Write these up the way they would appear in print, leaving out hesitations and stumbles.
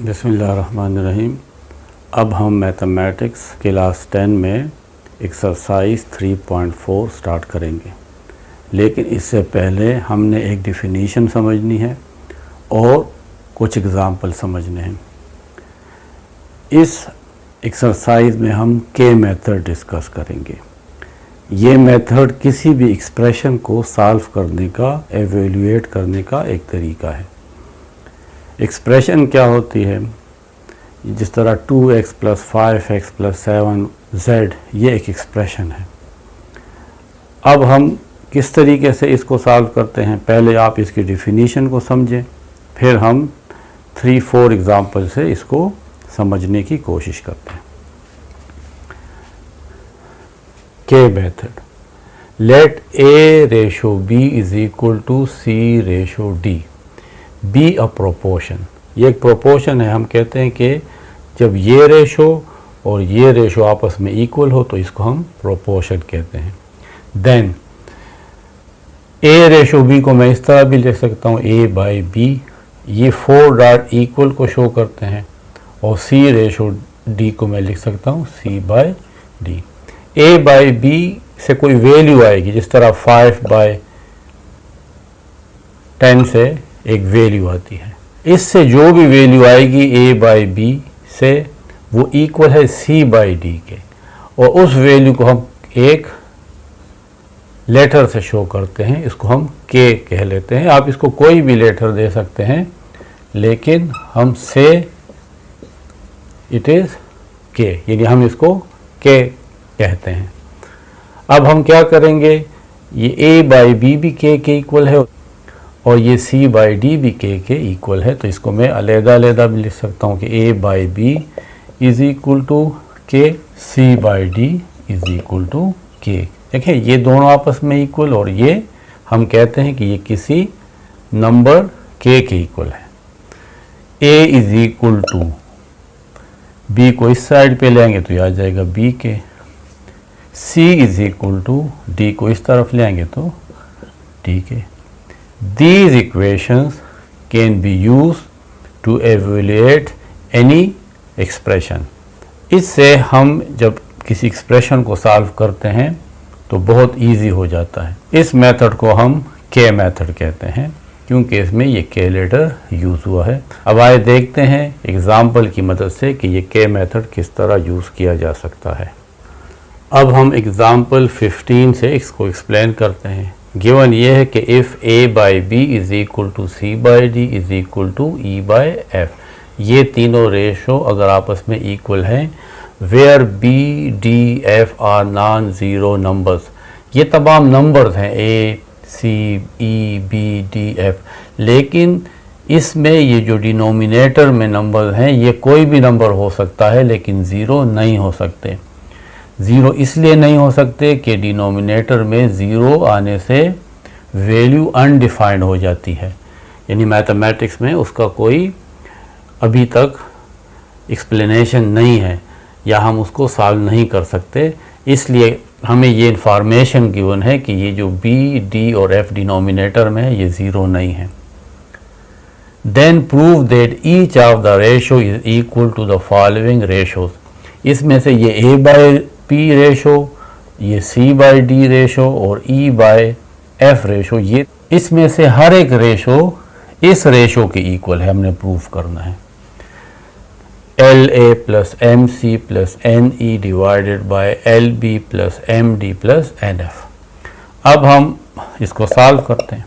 बिस्मिल्लाहिर्रहमानिर्रहीम। अब हम मैथमेटिक्स क्लास 10 में एक्सरसाइज 3.4 स्टार्ट करेंगे, लेकिन इससे पहले हमने एक डिफिनीशन समझनी है और कुछ एग्ज़ाम्पल समझने हैं। इस एक्सरसाइज में हम के मेथड डिस्कस करेंगे। ये मेथड किसी भी एक्सप्रेशन को सॉल्व करने का, एवेल्यूएट करने का एक तरीका है। एक्सप्रेशन क्या होती है? जिस तरह 2x + 5x + 7z, ये एक एक्सप्रेशन है। अब हम किस तरीके से इसको सॉल्व करते हैं, पहले आप इसकी डिफिनीशन को समझें, फिर हम 3-4 एग्जाम्पल से इसको समझने की कोशिश करते हैं। के method, let A/B = C/D be a proportion. ये एक प्रोपोर्शन है। हम कहते हैं कि जब ये रेशो और ये रेशो आपस में इक्वल हो तो इसको हम प्रोपोर्शन कहते हैं। देन A/B को मैं इस तरह भी लिख सकता हूँ, A/B। ये 4 डॉट इक्वल को शो करते हैं, और C/D को मैं लिख सकता हूँ C/D। A/B से कोई वैल्यू आएगी, जिस तरह 5/10 से एक वैल्यू आती है। इससे जो भी वैल्यू आएगी A/B से, वो इक्वल है C/D के, और उस वैल्यू को हम एक लेटर से शो करते हैं। इसको हम K कह लेते हैं। आप इसको कोई भी लेटर दे सकते हैं, लेकिन हम से इट इज़ K, यानी हम इसको K कहते हैं। अब हम क्या करेंगे, ये A/B भी K के इक्वल है और ये C/D भी K के इक्वल है, तो इसको मैं अलग-अलग भी लिख सकता हूँ कि A/B = K, C/D = K। देखिए, ये दोनों आपस में इक्वल, और ये हम कहते हैं कि ये किसी नंबर K के इक्वल है। A = B को इस साइड पे लेंगे तो ये आ जाएगा B के। C = D को इस तरफ लेंगे तो D के। These equations can be used to evaluate any expression। इससे हम जब किसी एक्सप्रेशन को सॉल्व करते हैं तो बहुत इजी हो जाता है। इस मेथड को हम के मेथड कहते हैं, क्योंकि इसमें ये के लेटर यूज़ हुआ है। अब आइए देखते हैं एग्जाम्पल की मदद से कि ये के मेथड किस तरह यूज़ किया जा सकता है। अब हम एग्जाम्पल 15 से इसको एक्सप्लेन करते हैं। गिवन ये है कि इफ़ A/B = C/D = E/F, ये तीनों रेशो अगर आपस में इक्वल हैं, where B, D, F are non zero numbers. ये तमाम नंबर्स हैं A, C, E, B, D, F, लेकिन इसमें ये जो डिनोमिनेटर में नंबर हैं, ये कोई भी नंबर हो सकता है, लेकिन ज़ीरो नहीं हो सकते। ज़ीरो इसलिए नहीं हो सकते कि डिनोमिनेटर में ज़ीरो आने से वैल्यू अनडिफाइंड हो जाती है, यानी मैथमेटिक्स में उसका कोई अभी तक एक्सप्लेनेशन नहीं है, या हम उसको सॉल्व नहीं कर सकते। इसलिए हमें ये इंफॉर्मेशन गिवन है कि ये जो B, D और F डिनोमिनेटर में है, ये ज़ीरो नहीं है। Then prove that each of the ratio is equal to the following ratios. इसमें से ये A/P रेशो, ये C/D रेशो और E/F रेशो, ये इसमें से हर एक रेशो इस रेशो के इक्वल है, हमने प्रूफ करना है। LA + MC + NE / LB + MD + NF। अब हम इसको सॉल्व करते हैं।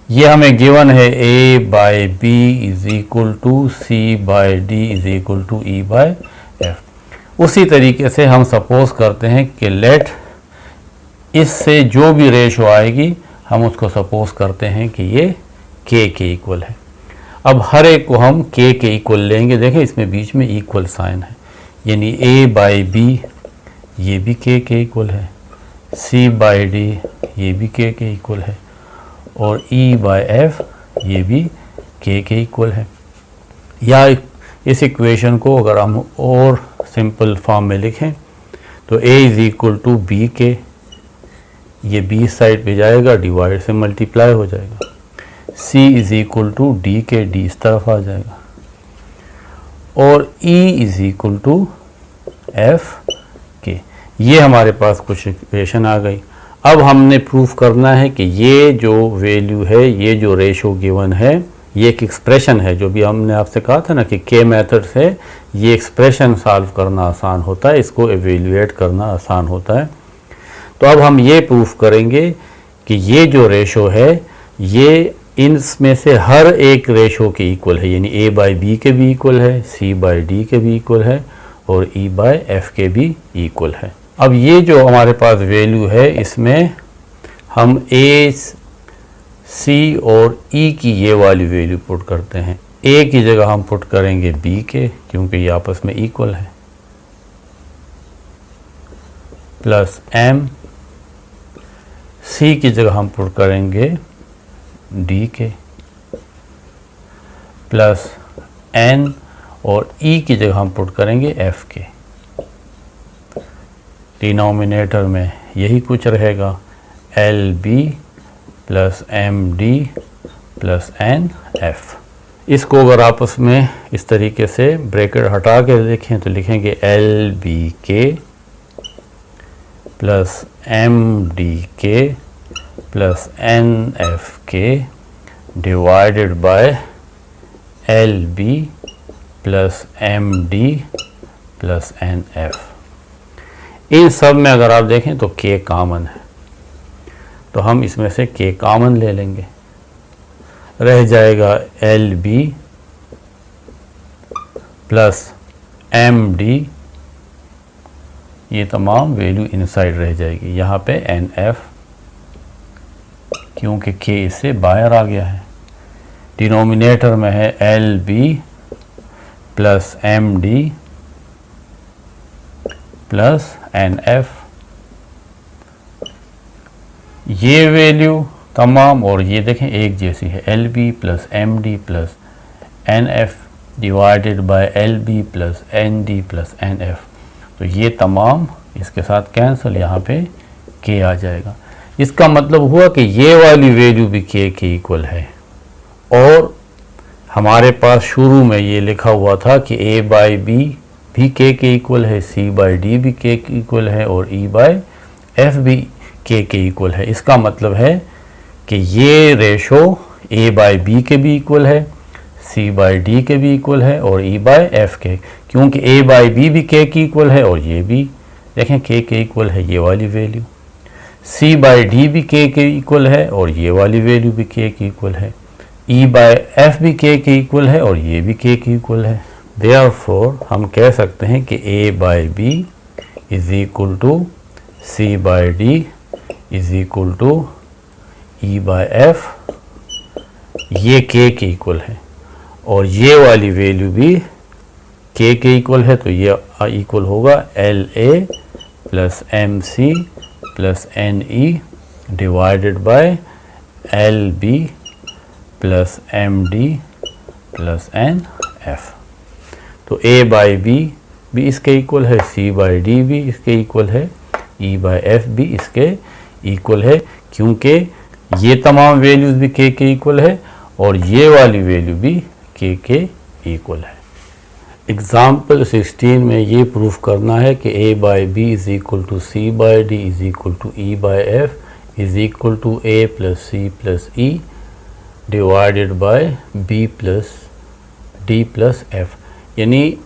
ये हमें गिवन है A/B = C/D = E/F। उसी तरीके से हम सपोज करते हैं कि लेट इससे जो भी रेशो आएगी, हम उसको सपोज करते हैं कि ये K के इक्वल है। अब हर एक को हम K के इक्वल लेंगे। देखें, इसमें बीच में इक्वल साइन है, यानी A/B ये भी K के इक्वल है, C/D ये भी K के इक्वल है, और E/F ये भी K के इक्वल है। या इस इक्वेशन को अगर हम और सिंपल फॉर्म में लिखें तो A = B के, ये B साइड पे जाएगा, डिवाइड से मल्टीप्लाई हो जाएगा। C = D के, D इस तरफ आ जाएगा, और E is equal to F के। ये हमारे पास कुछ इक्वेशन आ गई। अब हमने प्रूफ करना है कि ये जो वैल्यू है, ये जो रेशो गिवन है, ये एक एक्सप्रेशन है। जो भी हमने आपसे कहा था ना कि के मेथड से ये एक्सप्रेशन सॉल्व करना आसान होता है, इसको एवेल्यूएट करना आसान होता है। तो अब हम ये प्रूफ करेंगे कि ये जो रेशो है ये इनमें से हर एक रेशो के इक्वल है, यानी ए बाई बी के भी इक्वल है, सी बाई डी के भी इक्वल है और ई बाई एफ के भी इक्वल है। अब ये जो हमारे पास वैल्यू है इसमें हम ए, सी और ई की ये वाली वैल्यू पुट करते हैं। ए की जगह हम पुट करेंगे बी के, क्योंकि ये आपस में इक्वल है, प्लस एम। सी की जगह हम पुट करेंगे डी के, प्लस एन, और ई की जगह हम पुट करेंगे एफ के। डिनोमिनेटर में यही कुछ रहेगा, L B plus M D plus N F. इसको अगर आपस में इस तरीके से ब्रैकेट हटा के लिखें तो लिखेंगे L B K plus M D K plus N F K divided by L B plus M D plus N F. इन सब में अगर आप देखें तो के कॉमन है, तो हम इसमें से के कॉमन ले लेंगे, रह जाएगा L B plus M D, ये तमाम वैल्यू इनसाइड रह जाएगी। यहाँ पे एन एफ, क्योंकि के इससे बाहर आ गया है। डिनोमिनेटर में है L B plus M D plus N F. ये वैल्यू तमाम और ये देखें एक जैसी है, L B plus M D plus N F divided by L B plus N D plus N F. तो ये तमाम इसके साथ कैंसिल, यहाँ पे के आ जाएगा। इसका मतलब हुआ कि ये वाली वैल्यू भी के इक्वल है। और हमारे पास शुरू में ये लिखा हुआ था कि ए बाई बी भी के इक्वल है, सी बाई डी भी के इक्वल है और ई बाई एफ भी के इक्वल है। इसका मतलब है कि ये रेशो ए बाई बी के भी इक्वल है, सी बाई डी के भी इक्वल है और ई बाई एफ के, क्योंकि ए बाई बी भी के इक्वल है और ये भी देखें के इक्वल है, ये वाली वैल्यू। सी बाई डी भी के इक्वल है और ये वाली वैल्यू भी के इक्वल है। ई बाई एफ भी के इक्वल है और ये भी के इक्वल है। देयरफॉर हम कह सकते हैं कि A by B is equal to C by D is equal to E by F, ये के इक्वल है और ये वाली वैल्यू भी के इक्वल है। तो ये इक्वल होगा L A plus M C plus N E divided by L B plus M D plus N F. तो ए बाई बी भी इसके इक्वल है, सी बाई डी भी इसके इक्वल है, ई बाई एफ भी इसके इक्वल है, क्योंकि ये तमाम वैल्यूज़ भी के इक्वल है और ये वाली वैल्यू भी के इक्वल है। एग्ज़ाम्पल 16 में ये प्रूफ करना है कि A by B is equal to C by D is equal to E by F is equal to A plus C plus E divided by B plus D plus F. यानी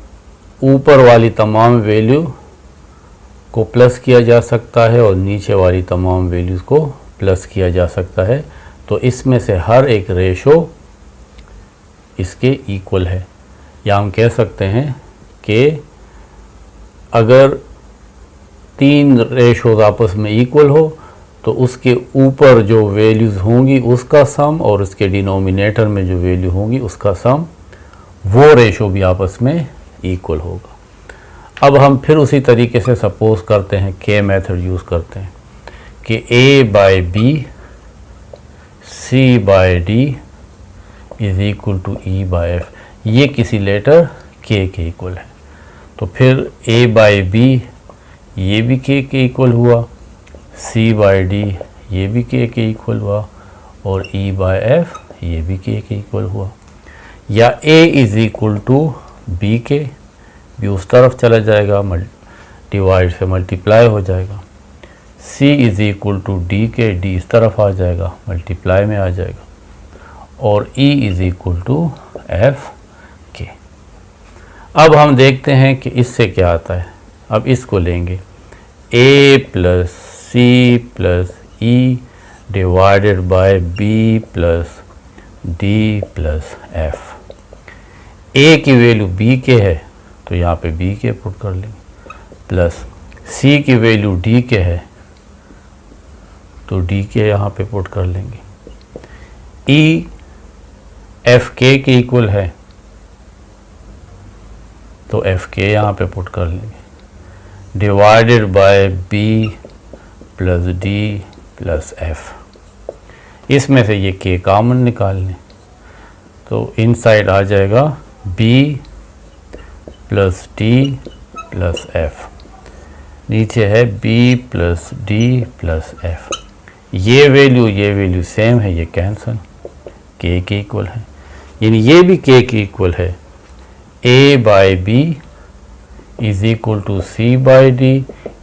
ऊपर वाली तमाम value को plus किया जा सकता है और नीचे वाली तमाम वैल्यूज़ को प्लस किया जा सकता है। तो इसमें से हर एक रेशो इसके इक्वल है, या हम कह सकते हैं कि अगर तीन रेशोज आपस में इक्वल हो तो उसके ऊपर जो वैल्यूज़ होंगी उसका सम और उसके डिनोमिनेटर में जो वैल्यू होंगी उसका सम, वो रेशो भी आपस में इक्वल होगा। अब हम फिर उसी तरीके से सपोज करते हैं, के मेथड यूज़ करते हैं कि A by B C by D is equal to E by F, ये किसी लेटर के इक्वल है। तो फिर ए बाई बी ये भी के इक्वल हुआ, सी बाई डी ये भी के इक्वल हुआ और ई बाई एफ ये भी के इक्वल हुआ। या A is equal to B के, बी उस तरफ चला जाएगा, डिवाइड से मल्टीप्लाई हो जाएगा। C is equal to D के, डी इस तरफ आ जाएगा, मल्टीप्लाई में आ जाएगा। और E is equal to F के। अब हम देखते हैं कि इससे क्या आता है। अब इसको लेंगे A plus C plus E divided by B plus D plus F. A की वैल्यू बी के है तो यहाँ पे बी के पुट कर लेंगे, प्लस सी की वैल्यू डी के है तो डी के यहाँ पे पुट कर लेंगे। ई एफ के इक्वल है तो एफ के यहाँ पे पुट कर लेंगे, divided by B plus D plus F. इसमें से ये के कॉमन निकाल लें तो इनसाइड आ जाएगा B plus D plus F, नीचे है B plus D plus F. ये वैल्यू सेम है, ये कैंसल, के इक्वल है, यानी ये भी के इक्वल है। A by B is equal to C by D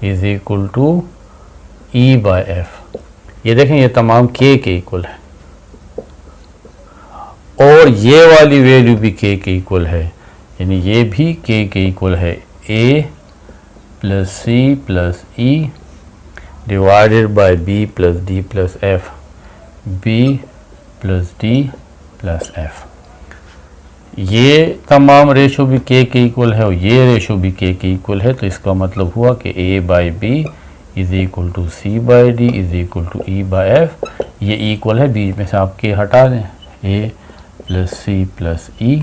is equal to E by F. ये देखें ये तमाम के इक्वल है और ये वाली वैल्यू भी के इक्वल है, यानी ये भी के इक्वल है। A plus C plus E divided by B plus D plus F, B plus D plus F. ये तमाम रेशो भी के इक्वल है और ये रेशो भी के इक्वल है, तो इसका मतलब हुआ कि A by B is equal to C by D is equal to E by F. ये इक्वल है, बीच में से आप के हटा दें, A plus C plus E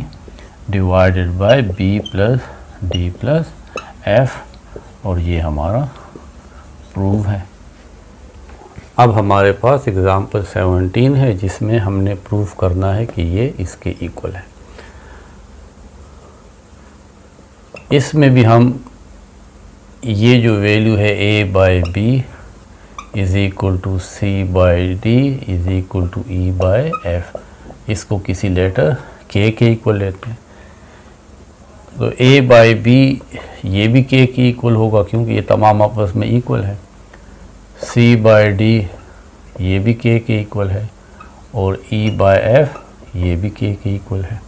divided by B plus D plus F, और ये हमारा प्रूव है। अब हमारे पास एग्जाम्पल 17 है जिसमें हमने प्रूव करना है कि ये इसके इक्वल है। इसमें भी हम ये जो वैल्यू है A by B is equal to C by D is equal to E by F, इसको किसी लेटर के इक्वल लेते हैं। तो ए बाई बी ये भी के इक्वल होगा क्योंकि ये तमाम आपस में इक्वल है। सी बाई डी ये भी के इक्वल है और ई बाई एफ ये भी के इक्वल है।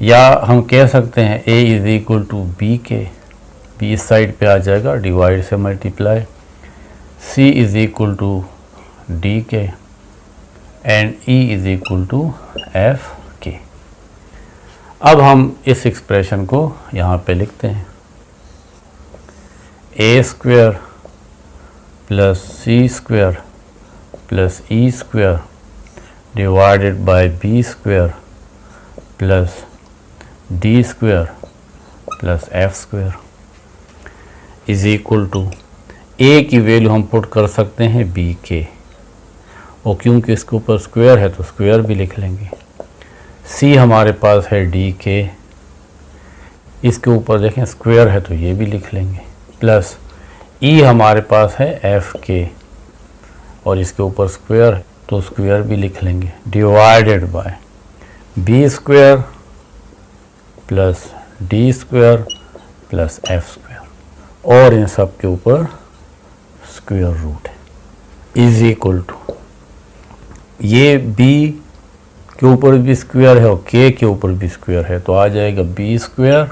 या हम कह सकते हैं A is equal to B के, बी इस साइड पे आ जाएगा, डिवाइड से multiply. C is equal to D K and E is equal to F के। अब हम इस एक्सप्रेशन को यहाँ पे लिखते हैं, A square plus C square plus E square divided by B square plus D square plus F square is equal to, A की वैल्यू हम पुट कर सकते हैं बी के, और क्योंकि इसके ऊपर स्क्वायर है तो स्क्वायर भी लिख लेंगे। सी हमारे पास है डी के, इसके ऊपर देखें स्क्वायर है तो ये भी लिख लेंगे, प्लस ई हमारे पास है एफ के और इसके ऊपर स्क्वायर है तो स्क्वायर भी लिख लेंगे, divided by B square plus D square plus F square, और इन सब के ऊपर स्क्वायर रूट है, इज इक्वल टू, ये बी के ऊपर भी स्क्वायर है और के ऊपर भी स्क्वायर है तो आ जाएगा B square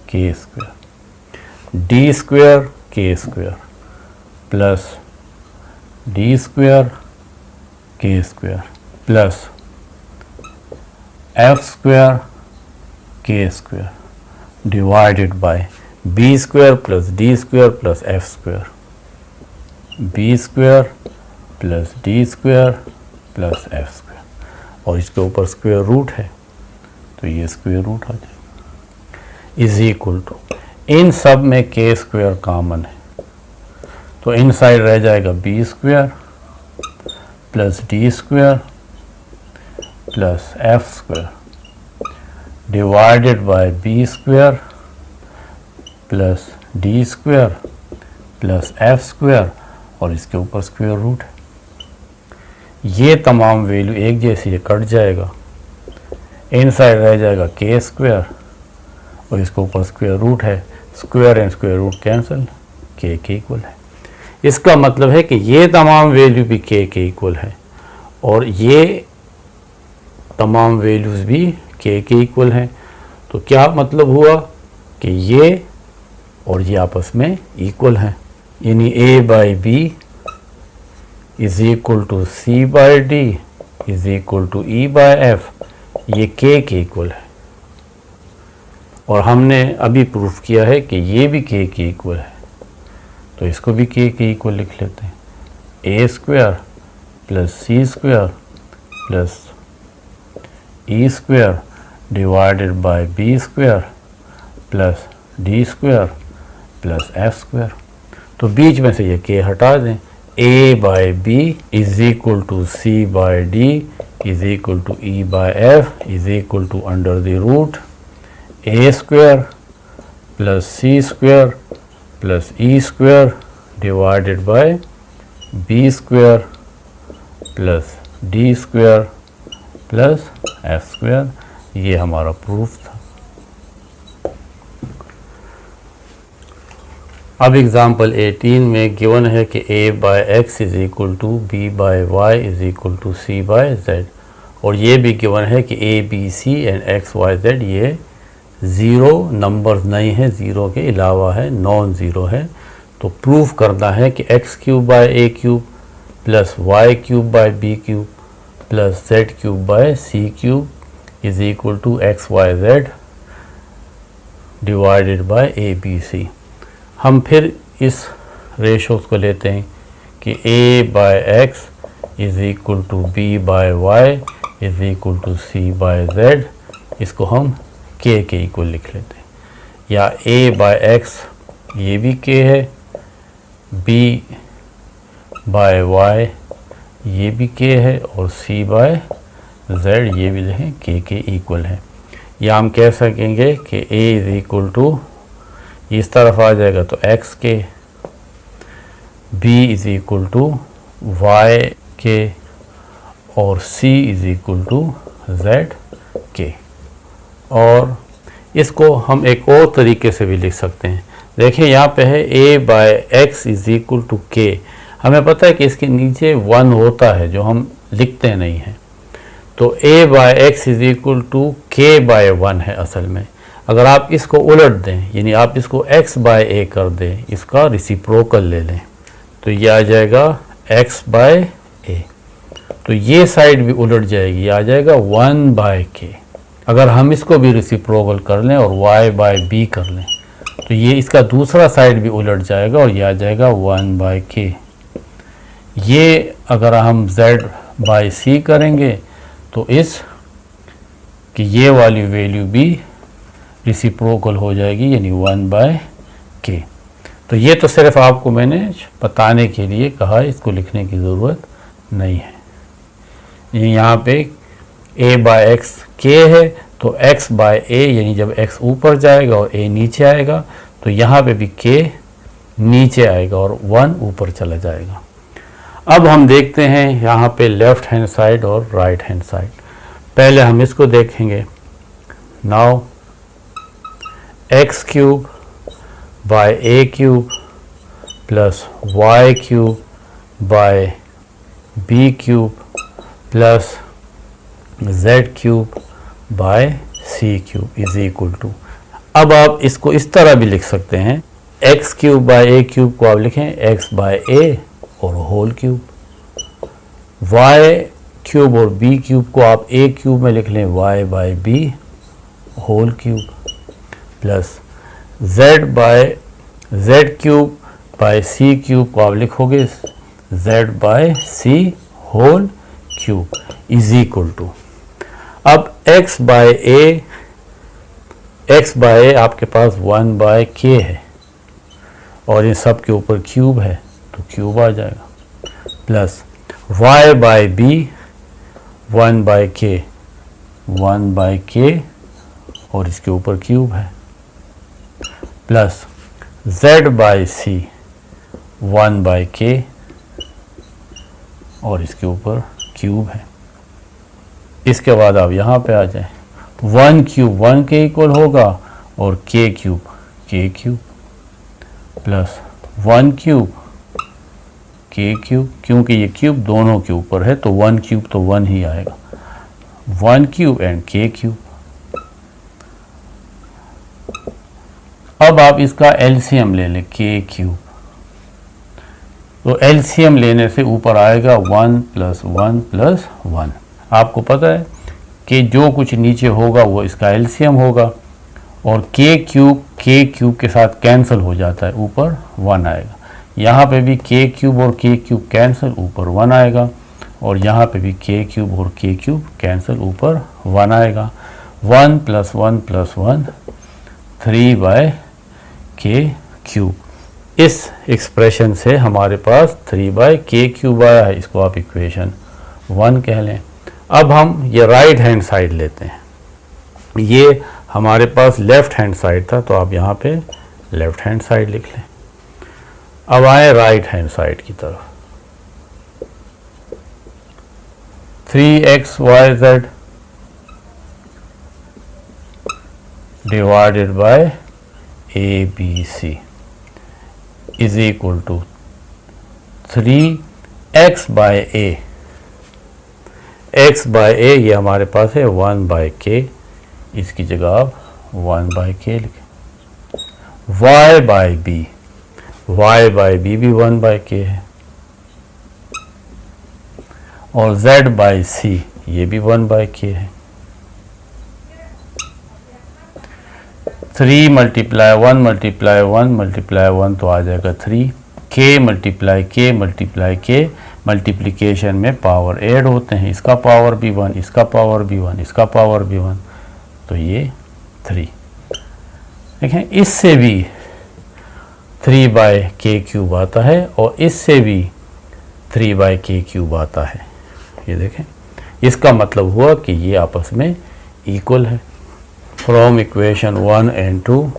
K square D square K square plus D square K square plus F square K square divided by B square plus D square plus F square, B square plus D square plus F square, और इसके ऊपर square root है तो ये square root आ जाएगा, is equal to, इन सब में के स्क्वायर कॉमन है तो इन साइड रह जाएगा B square plus D square plus F square divided by B square plus D square plus F square, और इसके ऊपर स्क्वायर रूट है। ये तमाम वैल्यू एक जैसी है, कट जाएगा, इनसाइड रह जाएगा के स्क्वायर और इसके ऊपर स्क्वायर रूट है, square and square root cancel, के इक्वल है। इसका मतलब है कि ये तमाम वैल्यू भी के इक्वल है और ये तमाम वैल्यूज़ भी के इक्वल हैं। तो क्या मतलब हुआ कि ये और ये आपस में इक्वल हैं, यानी a by B is equal to C by D is equal to E by F, ये के इक्वल है। और हमने अभी प्रूफ किया है कि ये भी के इक्वल है, तो इसको भी के इक्वल लिख लेते हैं। A square plus C square plus E square divided by B square plus D square plus F square. तो बीच में से ये के हटा दें। A by B is equal to C by D is equal to E by F is equal to under the root A square plus C square plus E square divided by B square plus D square plus F square. ये हमारा proof था। अब example 18 में given है कि a by X is equal to B by Y is equal to C by Z, और ये भी गिवन है कि a b c and x y z ये ज़ीरो नंबर्स नहीं है, ज़ीरो के अलावा है, नॉन ज़ीरो है। तो प्रूफ करना है कि X cube by A cube plus Y cube by B cube plus Z cube by C cube is equal to X Y Z divided by A B C. हम फिर इस ratios को लेते हैं कि a by X is equal to B by Y is equal to C by Z, इसको हम k equal लिख लेते हैं। या a बाई एक्स ये भी k है, b बाई वाई ये भी k है और c बाई z ये भी लिखें के इक्वल है। या हम कह सकेंगे कि a इज़ इक्वल टू इस तरफ आ जाएगा तो X K, B is equal to Y K और C is equal to Z K. और इसको हम एक और तरीके से भी लिख सकते हैं। देखिए यहाँ पे है a by X is equal to K. हमें पता है कि इसके नीचे 1 होता है जो हम लिखते नहीं हैं, तो a by X is equal to K by 1 है असल में। अगर आप इसको उलट दें, यानी आप इसको x बाय a कर दें, इसका रिसिप्रोकल ले लें, तो ये आ जाएगा x बाय a। तो ये साइड भी उलट जाएगी, ये आ जाएगा 1 बाय k। अगर हम इसको भी रिसिप्रोकल कर लें और y बाय b कर लें, तो ये इसका दूसरा साइड भी उलट जाएगा और ये आ जाएगा 1 बाय k। ये अगर हम z बाय c करेंगे तो इस कि ये वाली वैल्यू भी रिसिप्रोकल हो जाएगी, यानी 1 बाय k। तो ये तो सिर्फ आपको मैंने बताने के लिए कहा, इसको लिखने की ज़रूरत नहीं है। यहाँ पे a बाय एक्स k है, तो x बाय a यानी जब x ऊपर जाएगा और a नीचे आएगा तो यहाँ पे भी k नीचे आएगा और 1 ऊपर चला जाएगा। अब हम देखते हैं यहाँ पे लेफ़्ट हैंड साइड और राइट हैंड साइड। पहले हम इसको देखेंगे। Now X cube by A cube plus Y cube by B cube plus Z cube by C cube is equal to. अब आप इसको इस तरह भी लिख सकते हैं, X cube by A cube को आप लिखें एक्स बाय ए और होल क्यूब, वाई क्यूब और बी क्यूब को आप ए क्यूब में लिख लें Y by B whole cube plus Z cube by C cube को आप लिखोगे Z by C whole cube is equal to. अब एक्स बाय ए आपके पास 1 बाय के है और इन सब के ऊपर क्यूब है तो क्यूब आ जाएगा, plus Y by B 1 by K और इसके ऊपर क्यूब है, plus z by C 1 by K और इसके ऊपर क्यूब है। इसके बाद आप यहाँ पे आ जाएं 1 क्यूब 1 के इक्वल होगा और k cube plus 1 cube k cube, क्योंकि ये क्यूब दोनों के ऊपर है तो 1 क्यूब तो 1 ही आएगा, 1 क्यूब एंड k क्यूब। अब आप इसका एलसीएम ले लें k क्यूब, तो एलसीएम लेने से ऊपर आएगा 1 प्लस 1 प्लस 1। आपको पता है कि जो कुछ नीचे होगा वो इसका एलसीएम होगा और k क्यूब के साथ कैंसिल हो जाता है, ऊपर 1 आएगा। यहाँ पे भी k क्यूब और k क्यूब कैंसिल, ऊपर 1 आएगा और यहाँ पे भी k क्यूब और k क्यूब कैंसिल, ऊपर 1 आएगा। 1 plus 1 plus 1 3 by k cube. इस एक्सप्रेशन से हमारे पास 3 बाय k क्यूब आया है, इसको आप इक्वेशन 1 कह लें। अब हम ये राइट हैंड साइड लेते हैं, ये हमारे पास लेफ्ट हैंड साइड था तो आप यहाँ पे लेफ्ट हैंड साइड लिख लें। अब आए राइट हैंड साइड की तरफ, 3xyz divided by ABC is equal to 3x by a। x by a ये हमारे पास है 1 बाय k, इसकी जगह आप 1 बाय k लिखें। y बाय b भी 1 बाय k है और z बाय c ये भी 1 बाय k है। 3 मल्टीप्लाई 1 मल्टीप्लाई 1 मल्टीप्लाई 1 तो आ जाएगा 3। k मल्टीप्लाई k मल्टीप्लिकेशन में पावर ऐड होते हैं, इसका पावर भी 1, इसका पावर भी 1, इसका पावर भी 1, तो ये 3। देखें इससे भी 3 बाय k क्यूब आता है और इससे भी 3 बाय k क्यूब आता है। ये देखें, इसका मतलब हुआ कि ये आपस में इक्वल है। From equation 1 and 2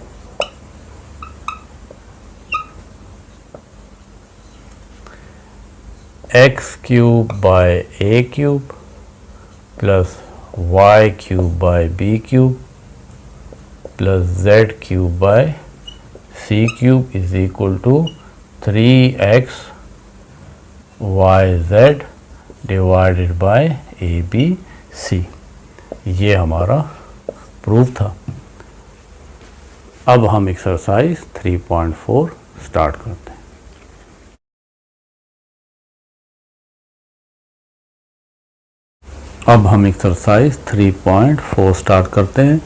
x cube by a cube plus y cube by b cube plus z cube by c cube is equal to 3x yz divided by ABC। ये हमारा प्रूफ था। अब हम एक्सरसाइज 3.4 स्टार्ट करते हैं। अब हम exercise 3.4 start करते हैं।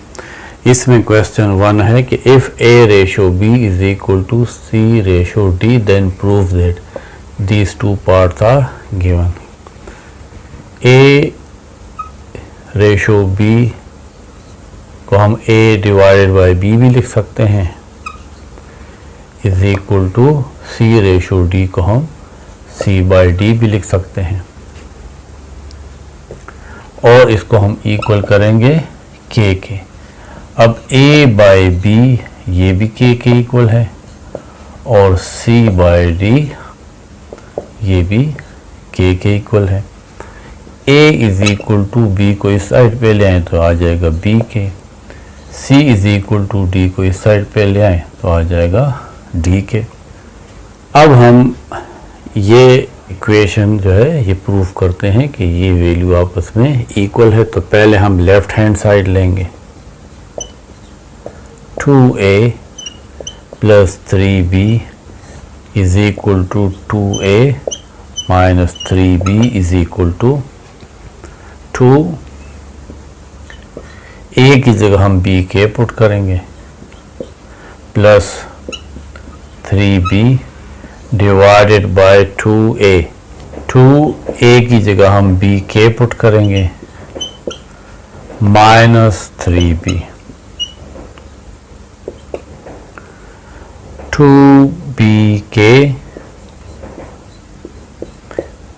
इसमें क्वेश्चन 1 है कि if a ratio b is equal to c ratio d then prove that these two parts are given. a ratio b को हम a डिवाइडेड बाय b भी लिख सकते हैं, is equal to c ratio d को हम c by d भी लिख सकते हैं और इसको हम इक्वल करेंगे k के। अब a बाय b ये भी k के इक्वल है और c बाय d ये भी k के इक्वल है। a is equal to b को इस साइड पे ले आए तो आ जाएगा b के, c is equal to d को इस साइड पे ले आए तो आ जाएगा d के। अब हम ये इक्वेशन जो है ये प्रूव करते हैं कि ये वैल्यू आपस में इक्वल है। तो पहले हम लेफ्ट हैंड साइड लेंगे, 2a plus 3b is equal to 2a minus 3b is equal to 2। a की जगह हम b के पुट करेंगे plus 3b divided by 2a। 2a की जगह हम b के पुट करेंगे माइनस 3b। 2b के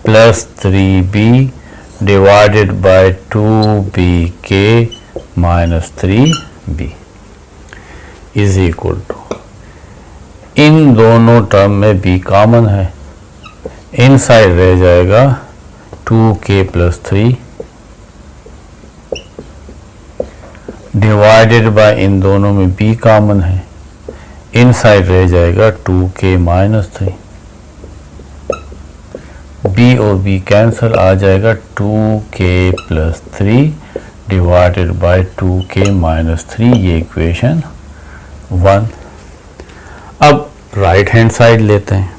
plus 3b divided by 2b K minus 3b is equal to, इन दोनों टर्म में b कॉमन है, इन साइड रह जाएगा 2k प्लस 3 डिवाइडेड बाय, इन दोनों में b कॉमन है, इन साइड रह जाएगा 2k माइनस 3, b और b कैंसल, आ जाएगा 2k plus 3 divided by 2k minus 3, ये इक्वेशन 1। अब राइट हैंड साइड लेते हैं,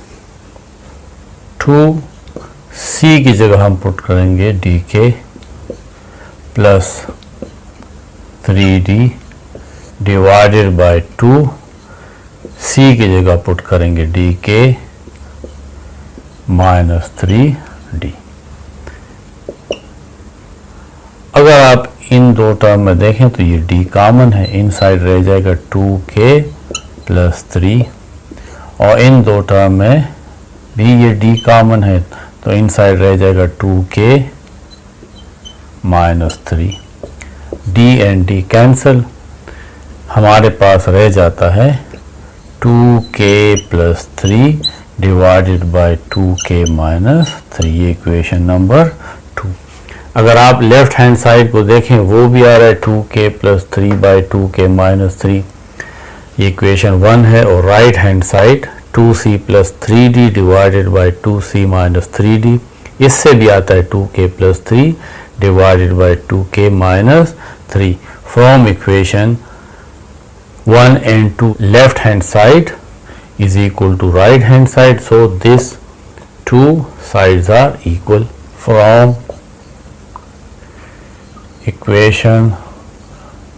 2c की जगह हम पुट करेंगे dk plus 3d divided by 2, c की जगह पुट करेंगे dk माइनस 3d। अगर आप इन दो टर्म में देखें तो ये d कॉमन है, इन साइड रह जाएगा 2k प्लस 3, और इन दो टर्म में भी ये d कॉमन है, तो इन साइड रह जाएगा 2k minus 3, d and d cancel, हमारे पास रह जाता है 2k plus 3 divided by 2k minus 3, ये इक्वेशन नंबर 2। अगर आप लेफ्ट हैंड साइड को देखें वो भी आ रहा है 2k plus 3 by 2k minus 3, ये इक्वेशन 1 है। और right hand side 2c plus 3d divided by 2c minus 3d, इससे भी आता है 2k plus 3 divided by 2k minus 3। From equation 1 and 2, left hand side is equal to right hand side, so this two sides are equal. From equation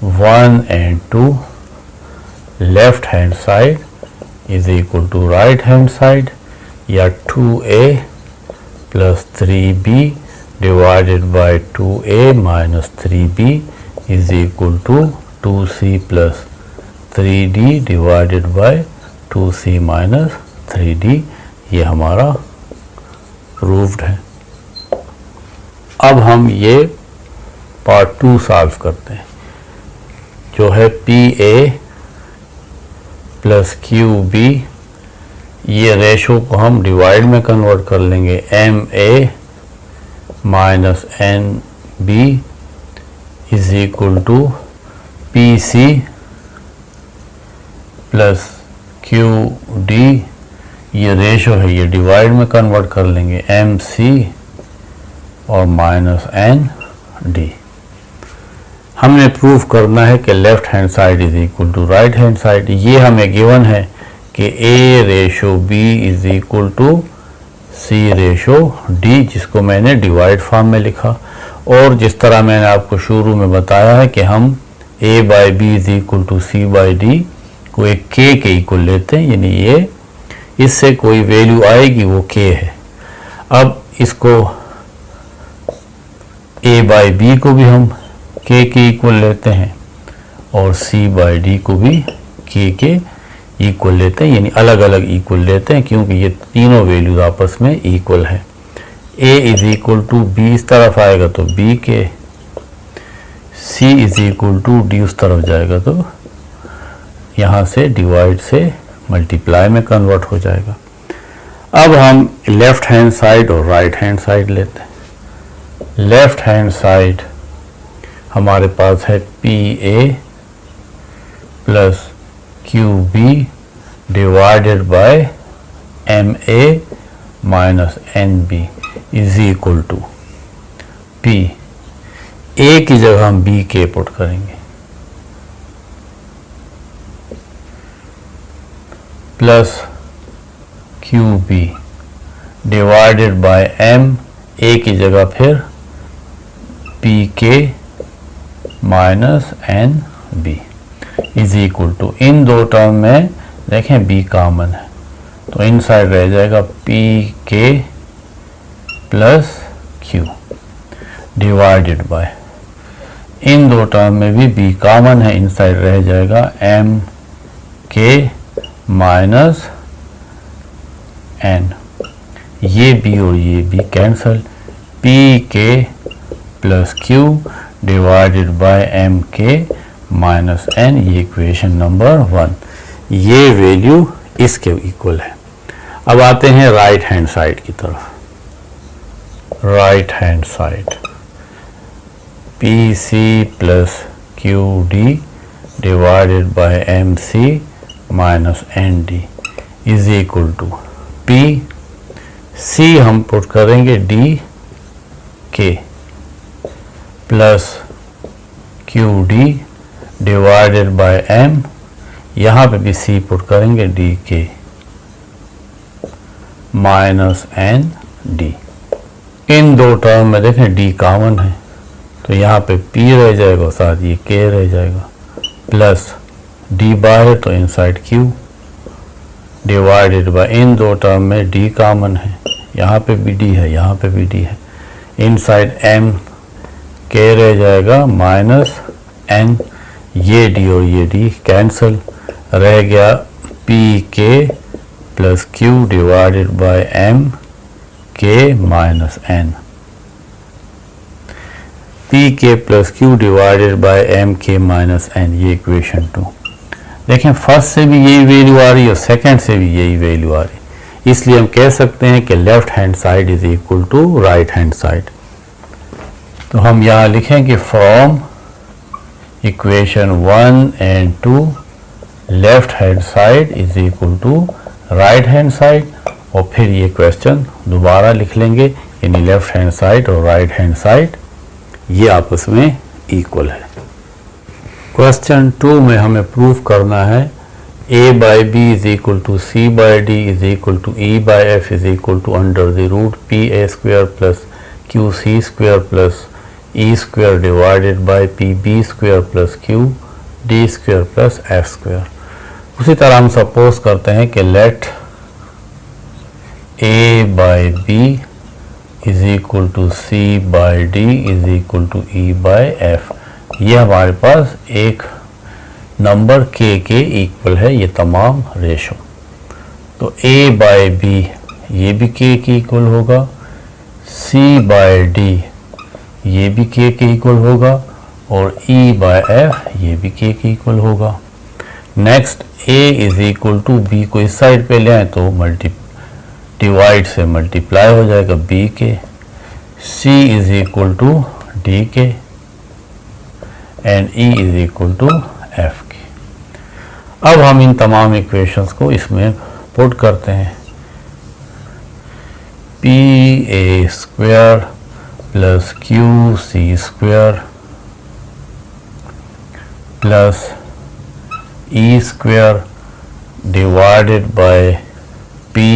1 and 2, left hand side is equal to right hand side, या 2a plus 3b divided by 2a minus 3b is equal to 2c plus 3d divided by 2c minus 3d, ये हमारा proved है। अब हम ये part 2 solve करते हैं, जो है pa प्लस QB, ये रेशो को हम डिवाइड में कन्वर्ट कर लेंगे, ma minus nb is equal to PC plus QD, ये रेशो है, ये डिवाइड में कन्वर्ट कर लेंगे, MC और माइनस ND। हमने प्रूफ करना है कि left hand side is equal to right hand side. ये हमें गिवन है कि A ratio B is equal to C ratio D, जिसको मैंने डिवाइड फॉर्म में लिखा। और जिस तरह मैंने आपको शुरू में बताया है कि हम A by B is equal to C by D को एक k के इक्वल लेते हैं, यानी ये इससे कोई वैल्यू आएगी वो k है। अब इसको a बाई b को भी हम k के इक्वल लेते हैं और c बाई d को भी k के इक्वल लेते हैं, यानी अलग अलग इक्वल लेते हैं, क्योंकि ये तीनों वैल्यूज आपस में इक्वल है। a is equal to b इस तरफ आएगा तो b के, c is equal to d उस तरफ जाएगा तो यहाँ से डिवाइड से मल्टीप्लाई में कन्वर्ट हो जाएगा। अब हम लेफ्ट हैंड साइड और राइट हैंड साइड लेते हैं। लेफ्ट हैंड साइड हमारे पास है PA plus QB divided by MA minus NB is equal to P। A की जगह हम B के पुट करेंगे, plus QB divided by M, A की जगह फिर PK minus NB is equal to, इन दो टर्म में देखें B कॉमन है तो इन साइड रह जाएगा PK plus Q divided by, इन दो टर्म में भी B कॉमन है, इन साइड रह जाएगा MK माइनस N, ये B और ये B cancel, PK plus Q divided bye MK minus N, ये इक्वेशन नंबर 1, ये वैल्यू इसके इक्वल है। अब आते हैं राइट हैंड साइड की तरफ। Right hand side PC plus Q D divided by M C minus N D is equal to P, C हम पुट करेंगे D K plus Q D divided by M, यहाँ पे भी C put करेंगे D K minus N D. इन दो term में देखें डी कॉमन है तो यहाँ पे पी रह जाएगा, साथ ये के रह जाएगा, प्लस डी बाहर तो इनसाइड क्यू डिवाइडेड बाय, इन दो टर्म में डी कॉमन है, यहाँ पे भी डी है, यहाँ पे भी डी है, इनसाइड एम के रह जाएगा माइनस एन, ये डी और ये डी कैंसिल, रह गया P K plus Q divided by M K minus N, P K plus Q divided by M K minus N, ये इक्वेशन 2। देखें फर्स्ट से भी यही वैल्यू आ रही है और सेकंड से भी यही वैल्यू आ रही है, इसलिए हम कह सकते हैं कि left hand side is equal to right hand side. तो हम यहाँ लिखेंगे from equation 1 and 2 left hand side is equal to right hand side, और फिर ये क्वेश्चन दोबारा लिख लेंगे, यानी लेफ्ट हैंड साइड और राइट हैंड साइड ये आपस में इक्वल है। क्वेश्चन 2 में हमें प्रूफ करना है a by B is equal to C by D is equal to E by F is equal to under the root P A square plus Q C square plus E square divided by P B square plus Q D square plus F square. उसी तरह हम suppose करते हैं कि let a by B is equal to C by D is equal to E by F, ये हमारे पास एक number k के इक्वल है, ये तमाम रेशो। तो a बाई बी ये भी k के इक्वल होगा, c बाई डी ये भी k के इक्वल होगा, और e बाई f ये भी k के इक्वल होगा। Next a is equal to b को इस साइड पे ले आए तो डिवाइड से मल्टीप्लाई हो जाएगा b के, c is equal to d के and e is equal to f के। अब हम इन तमाम इक्वेशंस को इसमें पुट करते हैं, P A square plus Q C square plus E square divided by P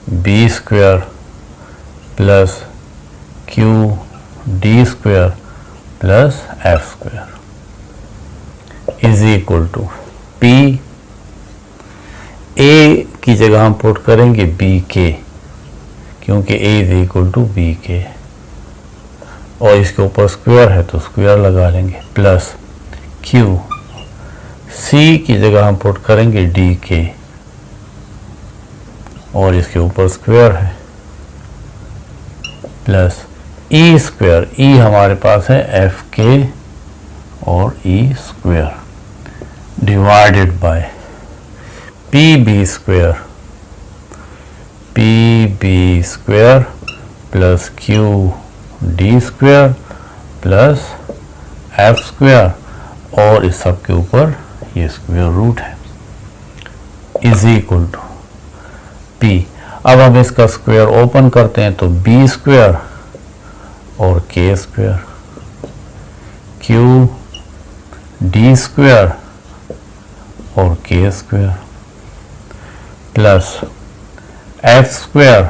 B square plus Q D square plus F square is equal to P, A की जगह हम पुट करेंगे बी के, क्योंकि A is equal to B K, और इसके ऊपर square है तो स्क्वायर लगा लेंगे, प्लस क्यू, सी की जगह हम पुट करेंगे डी के, और इसके ऊपर स्क्वायर है, प्लस ई स्क्वायर, ई हमारे पास है एफ के और E square divided by P B square plus Q D square plus F square, और इस सब के ऊपर ये स्क्वायर रूट है, इज इक्वल टू पी। अब हम इसका स्क्वायर ओपन करते हैं तो बी स्क्वायर और K square, Q D square और K square plus F square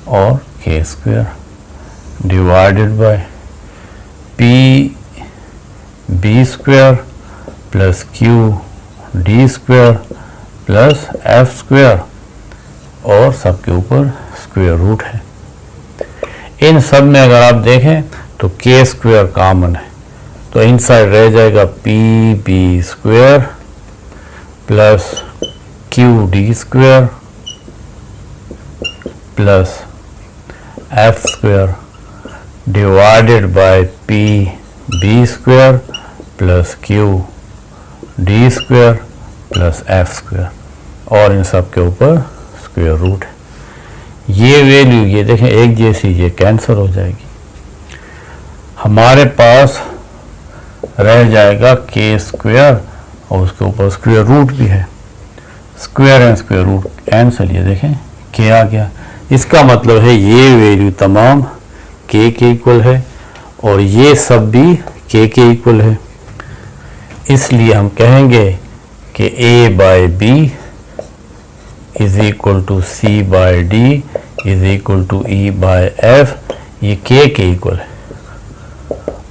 और K square divided by P B square plus Q D square plus F square, और सबके ऊपर स्क्वायर रूट है। इन सब में अगर आप देखें तो के स्क्वायर कॉमन है, तो इनसाइड रह जाएगा P B square plus Q D square plus F square divided by P B square plus Q D square plus F square, और इन सब के ऊपर स्क्वायर रूट है। ये वैल्यू ये देखें एक जैसी, ये कैंसिल हो जाएगी। हमारे पास रह जाएगा के स्क्वायर और उसके ऊपर स्क्वायर रूट भी है, square and square root cancel, ये देखें के आ गया। इसका मतलब है ये वैल्यू तमाम के इक्वल है और ये सब भी के इक्वल है। इसलिए हम कहेंगे कि a by B is equal to C by D is equal to E by F, ये के इक्वल है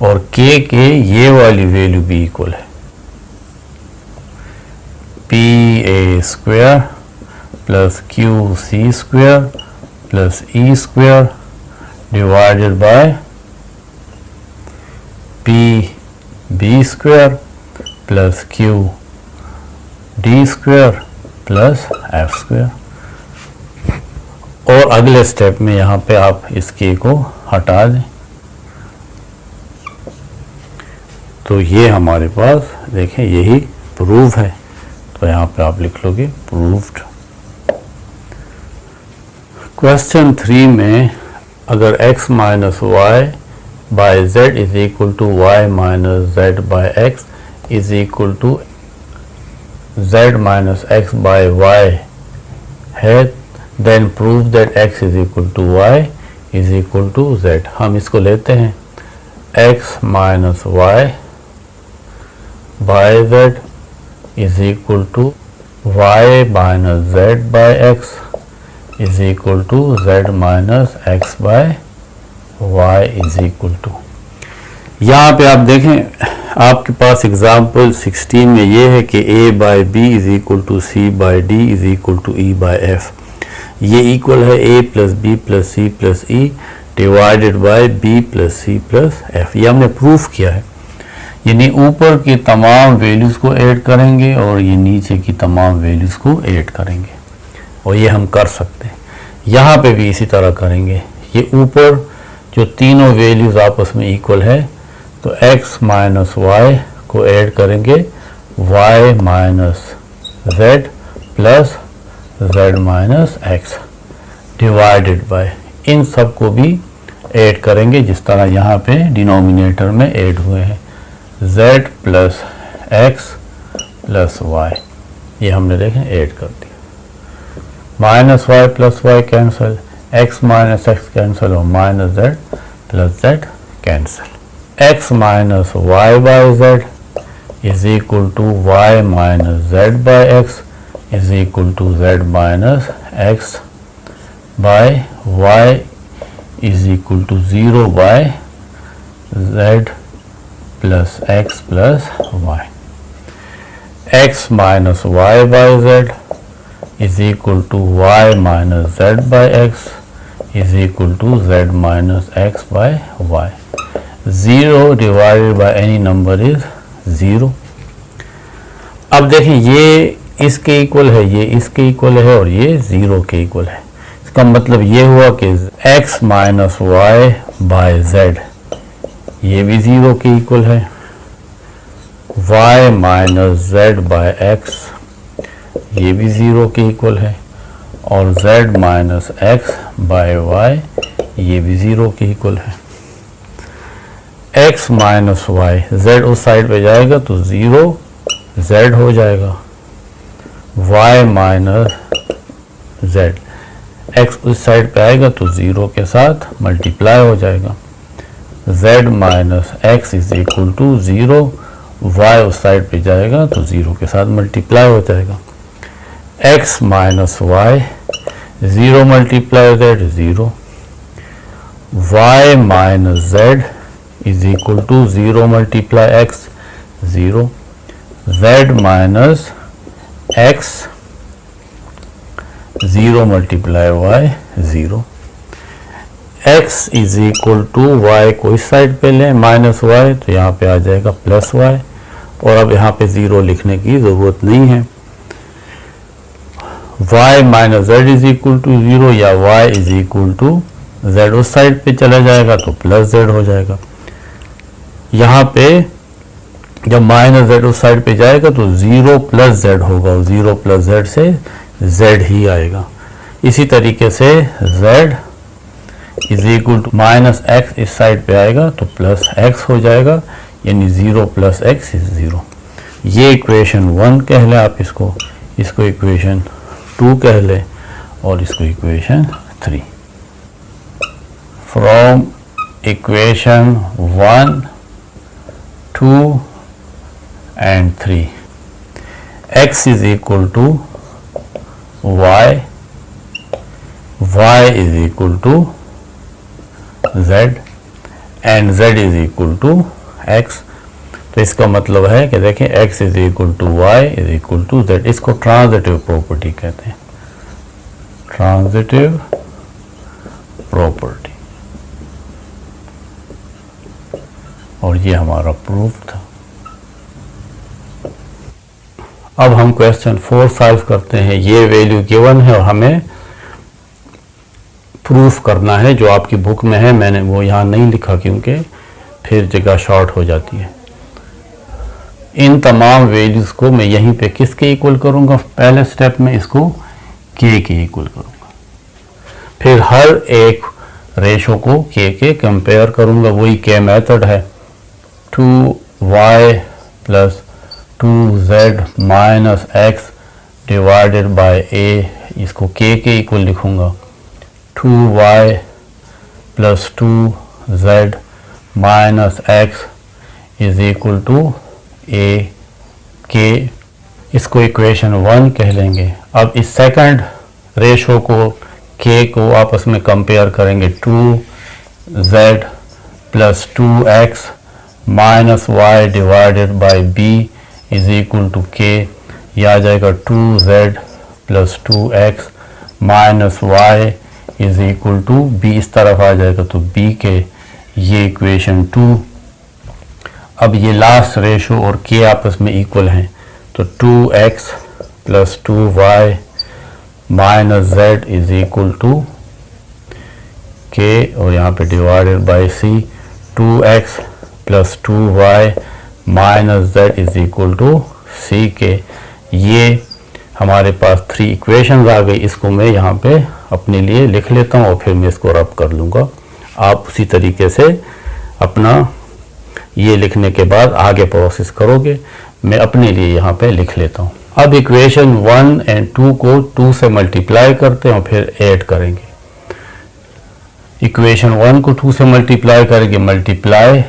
और के ये वाली वैल्यू भी इक्वल है। P A square plus Q C square plus E square divided by P B square plus Q D square plus F square. और अगले स्टेप में यहाँ पे आप इस के को हटा दें तो ये हमारे पास देखें यही प्रूफ है। तो यहाँ पे आप लिख लोगे प्रूव्ड। क्वेश्चन 3 में अगर x minus Y by Z is equal to Y minus Z by X is equal to z minus X by Y है, then prove that x is equal to y is equal to z। हम इसको लेते हैं x minus Y by Z is equal to y minus Z by X is equal to z minus X by Y is equal to. यहाँ पे आप देखें आपके पास example 16 में ये है कि a by B is equal to C by D is equal to E by F. ये इक्वल है a plus B plus C plus E divided by B plus C plus F. ये हमने proof किया है, यानी ऊपर की तमाम वैल्यूज़ को ऐड करेंगे और ये नीचे की तमाम वैल्यूज़ को ऐड करेंगे और ये हम कर सकते हैं। यहाँ पे भी इसी तरह करेंगे। ये ऊपर जो तीनों वैल्यूज़ आपस में इक्वल है तो x माइनस वाई को ऐड करेंगे y minus Z plus z minus X divided by, इन सब को भी ऐड करेंगे जिस तरह यहाँ पे डिनोमिनेटर में ऐड हुए हैं z plus X plus Y. ये हमने देखें ऐड कर दिया। Minus Y plus Y cancel, x minus X cancel और minus Z plus Z cancel. x minus Y by Z is equal to Y minus Z by X is equal to Z minus X by Y is equal to 0 by Z plus X plus Y. x minus Y by Z is equal to Y minus Z by X is equal to Z minus X by Y. 0 divided by any number is 0। अब देखिए ये इसके equal है, ये इसके equal है और ये 0 के इक्वल है। इसका मतलब ये हुआ कि x minus Y by Z ये भी 0 के इक्वल है, y minus Z by X ये भी 0 के इक्वल है और z minus X by Y ये भी 0 के इक्वल है। x माइनस वाई, z उस साइड पे जाएगा तो 0 z हो जाएगा, y माइनस z x उस साइड पे आएगा तो 0 के साथ मल्टीप्लाई हो जाएगा, z minus X is equal to 0, y उस साइड पे जाएगा तो 0 के साथ मल्टीप्लाई हो जाएगा। x minus Y 0 multiply z 0, y minus z is equal to 0 multiply x 0, z minus x 0 multiply y 0। x is equal to y को इस साइड पे लें माइनस y तो यहाँ पे आ जाएगा प्लस y और अब यहाँ पे 0 लिखने की ज़रूरत नहीं है। y minus Z is equal to 0 या y is equal to z उस साइड पे चला जाएगा तो प्लस z हो जाएगा। यहाँ पे जब माइनस जेड उस साइड पे जाएगा तो 0 प्लस जेड होगा, 0 प्लस जेड से z ही आएगा। इसी तरीके से z is equal to minus X इस साइड पे आएगा तो प्लस x हो जाएगा, यानी 0 प्लस एक्स इज 0। ये इक्वेशन 1 कह लें आप इसको इक्वेशन 2 कह लें और इसको equation 3। From equation 1, 2 and 3 x is equal to y, y is equal to z and z is equal to x। तो इसका मतलब है कि देखें x is equal to y is equal to z। इसको ट्रांजिटिव प्रॉपर्टी कहते हैं, transitive property. और ये हमारा प्रूफ था। अब हम क्वेश्चन 4 सॉल्व करते हैं। ये वैल्यू गिवन है और हमें प्रूफ करना है जो आपकी बुक में है। मैंने वो यहाँ नहीं लिखा क्योंकि फिर जगह शॉर्ट हो जाती है। इन तमाम वैल्यूज को मैं यहीं पे किसके इक्वल करूँगा? पहले स्टेप में इसको k के इक्वल करूँगा, फिर हर एक रेशो को k के कंपेयर करूँगा। वही k मेथड है, 2y plus 2z minus X divided by a, इसको k के इक्वल लिखूँगा। 2y plus 2z minus X is equal to a k, इसको इक्वेशन 1 कह लेंगे। अब इस सेकंड रेशो को k को आपस में कंपेयर करेंगे। 2z plus 2x minus y divided by b is equal to k। यह आ जाएगा 2z plus 2x minus y is equal to b, इस तरफ आ जाएगा तो b के, ये इक्वेशन 2। अब ये लास्ट रेशो और k आपस में इक्वल हैं तो 2x plus 2y minus z is equal to k और यहाँ पे divided by c। 2x plus 2y minus z is equal to c k. ये हमारे पास 3 इक्वेशंस आ गई। इसको मैं यहाँ पे अपने लिए लिख लेता हूँ और फिर मैं इसको रब कर लूँगा। आप उसी तरीके से अपना ये लिखने के बाद आगे प्रोसेस करोगे। मैं अपने लिए यहाँ पे लिख लेता हूँ। अब इक्वेशन 1 और 2 को 2 से मल्टीप्लाई करते हैं और फिर ऐड करेंगे। इक्वेशन 1 को 2 से मल्टीप्लाई करेंगे, multiply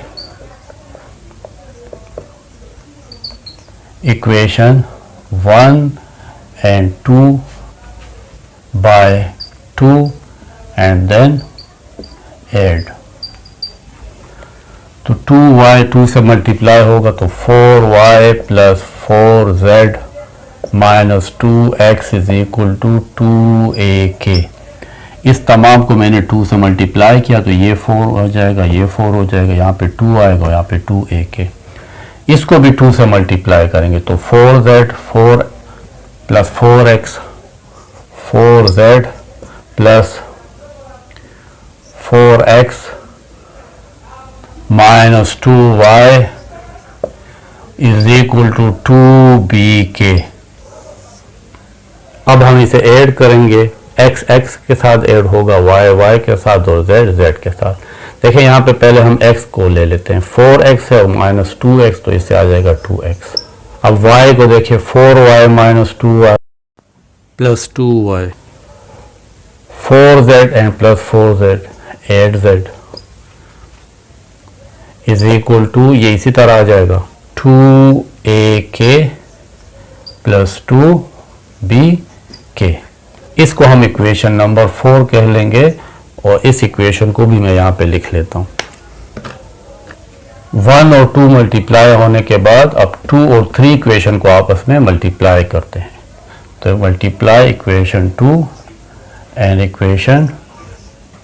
equation 1 and 2 by 2 and then add। तो 2y 2 से मल्टीप्लाई होगा तो 4y plus 4z minus 2x is equal to 2ak। इस तमाम को मैंने 2 से मल्टीप्लाई किया तो ये 4 हो जाएगा, ये 4 हो जाएगा, यहाँ पे 2 आएगा, यहाँ पे 2ak। इसको भी 2 से मल्टीप्लाई करेंगे तो 4z 4 plus 4x 4z plus 4x minus 2y is equal to 2bk। अब हम इसे ऐड करेंगे, x x के साथ ऐड होगा, y y के साथ और z z के साथ। देखिए यहाँ पे पहले हम x को ले लेते हैं, 4x है और माइनस 2x तो इससे आ जाएगा 2x। अब y को देखिए 4y minus 2y plus 2y, 4z and plus 4z 8z is equal to, ये इसी तरह आ जाएगा 2ak प्लस 2bk। इसको हम इक्वेशन नंबर 4 कह लेंगे और इस इक्वेशन को भी मैं यहाँ पे लिख लेता हूँ। 1 और 2 मल्टीप्लाई होने के बाद अब 2 और 3 इक्वेशन को आपस में मल्टीप्लाई करते हैं। तो multiply equation 2 and equation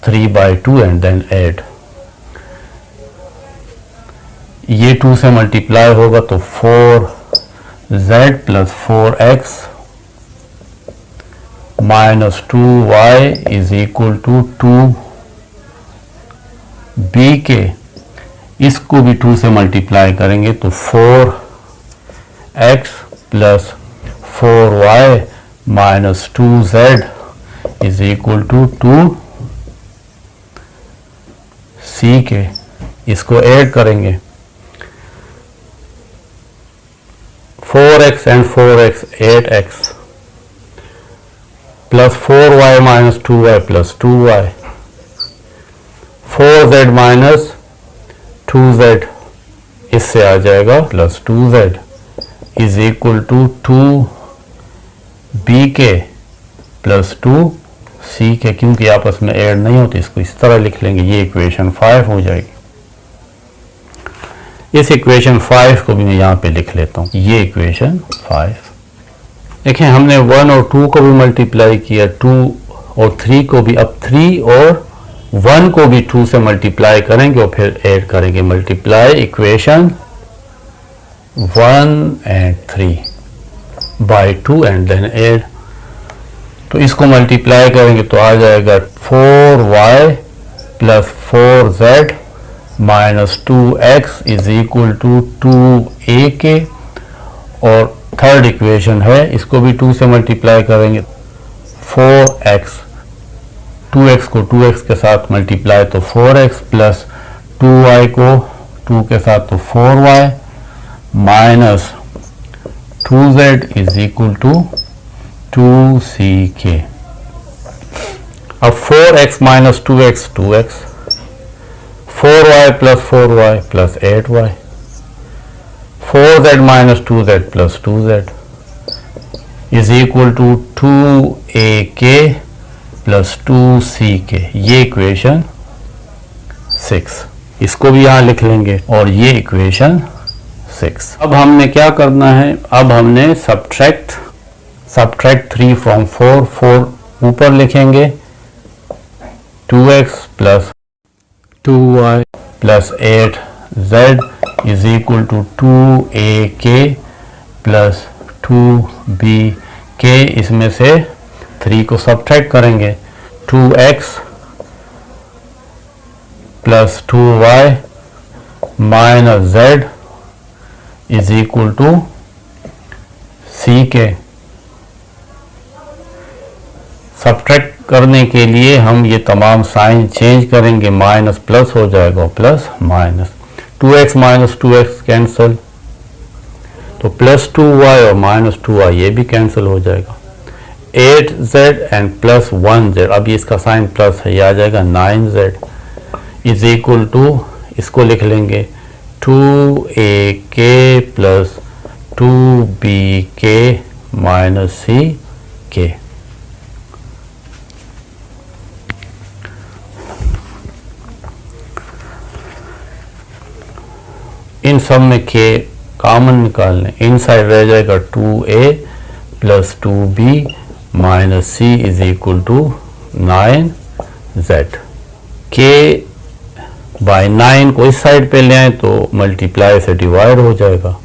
3 by 2 and then add. ये 2 से मल्टीप्लाई होगा तो 4z plus 4x minus 2y is equal to 2bk। इसको भी 2 से मल्टीप्लाई करेंगे तो 4x plus 4y minus 2z is equal to 2c k. इसको ऐड करेंगे 4x and 4x 8x plus 4y minus 2y plus 2y, 4z minus 2z इससे आ जाएगा plus 2z is equal to 2bk plus 2ck, क्योंकि आपस में add नहीं होती इसको इस तरह लिख लेंगे, ये इक्वेशन 5 हो जाएगी। इस इक्वेशन 5 को भी मैं यहाँ पे लिख लेता हूँ, ये इक्वेशन 5। देखें हमने 1 और 2 को भी मल्टीप्लाई किया, 2 और 3 को भी, अब 3 और 1 को भी 2 से मल्टीप्लाई करेंगे और फिर ऐड करेंगे, multiply equation 1 and 3 by 2 and then add. तो इसको मल्टीप्लाई करेंगे तो आ जाएगा 4y plus 4z minus 2x is equal to 2ak, और थर्ड इक्वेशन है, इसको भी 2 से मल्टीप्लाई करेंगे, 4x, 2x को 2x के साथ मल्टीप्लाई तो 4x प्लस 2y को 2 के साथ तो 4y minus 2z is equal to 2ck। अब 4x minus 2x 2x, 4y plus 4y plus 8y, 4z minus 2z plus 2z is equal to 2ak plus 2ck, ये equation 6, इसको भी यहाँ लिख लेंगे, और ये इक्वेशन 6। अब हमने क्या करना है, अब हमने सब्ट्रैक्ट 3 फ्रॉम 4, 4 ऊपर लिखेंगे, 2x plus 2y plus 8z is equal to 2ak plus 2bk, इसमें से 3 को सब्ट्रैक्ट करेंगे, 2x plus 2y minus z is equal to ck। Subtract करने के लिए हम ये तमाम साइन चेंज करेंगे, माइनस प्लस हो जाएगा, plus minus, 2x minus 2x cancel, तो प्लस 2y और माइनस 2y ये भी कैंसिल हो जाएगा, 8z एंड प्लस 1z, अब ये इसका साइन प्लस है, ये आ जाएगा 9z इज इक्वल टू, इसको लिख लेंगे 2ak plus 2bk minus ck। इन सब में k कॉमन निकाल लें, इन साइड रह जाएगा 2a plus 2b minus c is equal to 9z। k by 9 को इस साइड पे ले आए तो मल्टीप्लाई से डिवाइड हो जाएगा,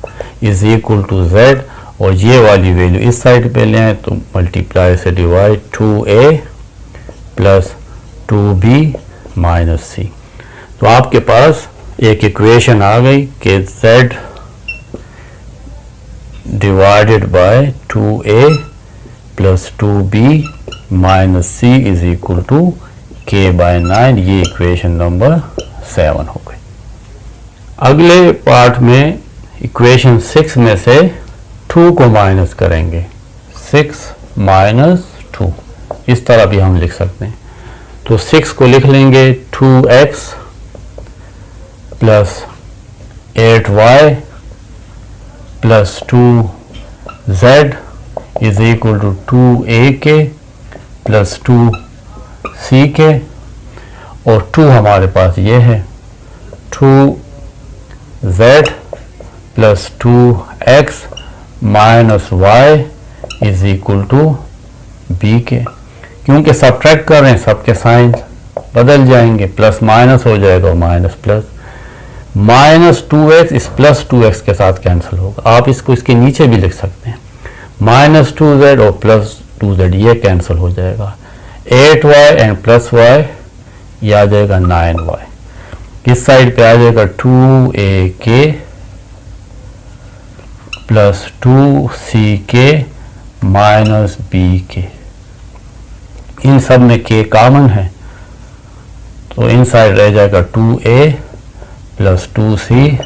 इज इक्वल टू z, और ये वाली वैल्यू इस साइड पे ले आए तो मल्टीप्लाई से divide, 2a plus 2b minus c। तो आपके पास एक इक्वेशन आ गई कि z divided by 2a plus 2b minus c is equal to k by 9, ये इक्वेशन नंबर 7 हो गई। अगले पार्ट में इक्वेशन 6 में से 2 को माइनस करेंगे, 6 माइनस 2, इस तरह भी हम लिख सकते हैं, तो 6 को लिख लेंगे 2x plus 8y plus 2z is equal to 2ak plus 2ck, और 2 हमारे पास ये है, 2z plus 2x minus y is equal to bk। क्योंकि सब्ट्रैक्ट कर रहे हैं सबके साइन बदल जाएंगे, प्लस माइनस हो जाएगा और माइनस प्लस, माइनस 2x इस प्लस 2x के साथ कैंसिल होगा, आप इसको इसके नीचे भी लिख सकते हैं, माइनस 2z और प्लस 2z ये कैंसिल हो जाएगा, 8y एंड प्लस y ये आ जाएगा 9y, इस साइड पे आ जाएगा 2ak plus 2ck minus bk, इन सब में k कॉमन है तो इन साइड रह जाएगा 2a plus 2c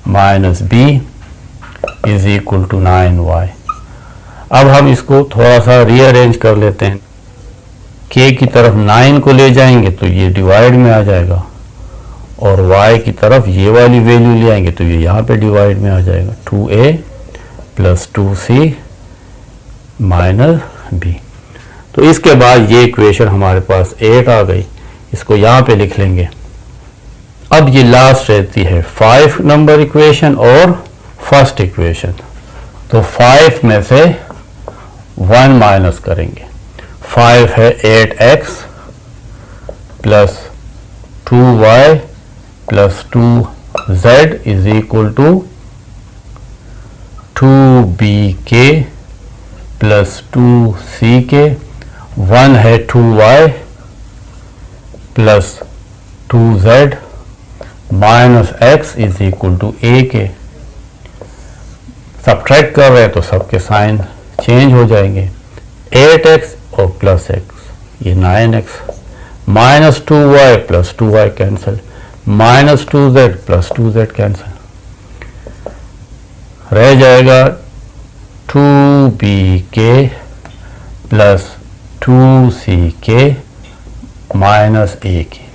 minus b, is equal to 9y। अब हम इसको थोड़ा सा रीअरेंज कर लेते हैं। k की तरफ 9 को ले जाएंगे तो ये डिवाइड में आ जाएगा, और y की तरफ ये वाली वैल्यू ले आएंगे तो ये यहाँ पे डिवाइड में आ जाएगा। 2a plus 2c minus b। तो इसके बाद ये इक्वेशन हमारे पास 8 आ गई, इसको यहाँ पे लिख लेंगे। अब ये लास्ट रहती है 5 नंबर इक्वेशन और फर्स्ट इक्वेशन। तो 5 में से 1 माइनस करेंगे। 5 है 8x plus 2y plus 2z is equal to 2bk plus 2ck। 1 है 2y plus 2z minus x is equal to a k. Subtract कर रहे हैं तो सबके साइन चेंज हो जाएंगे। 8x और प्लस x ये 9x, minus 2y plus 2y cancel, minus 2z plus 2z cancel, रह जाएगा 2bk plus 2ck minus a की।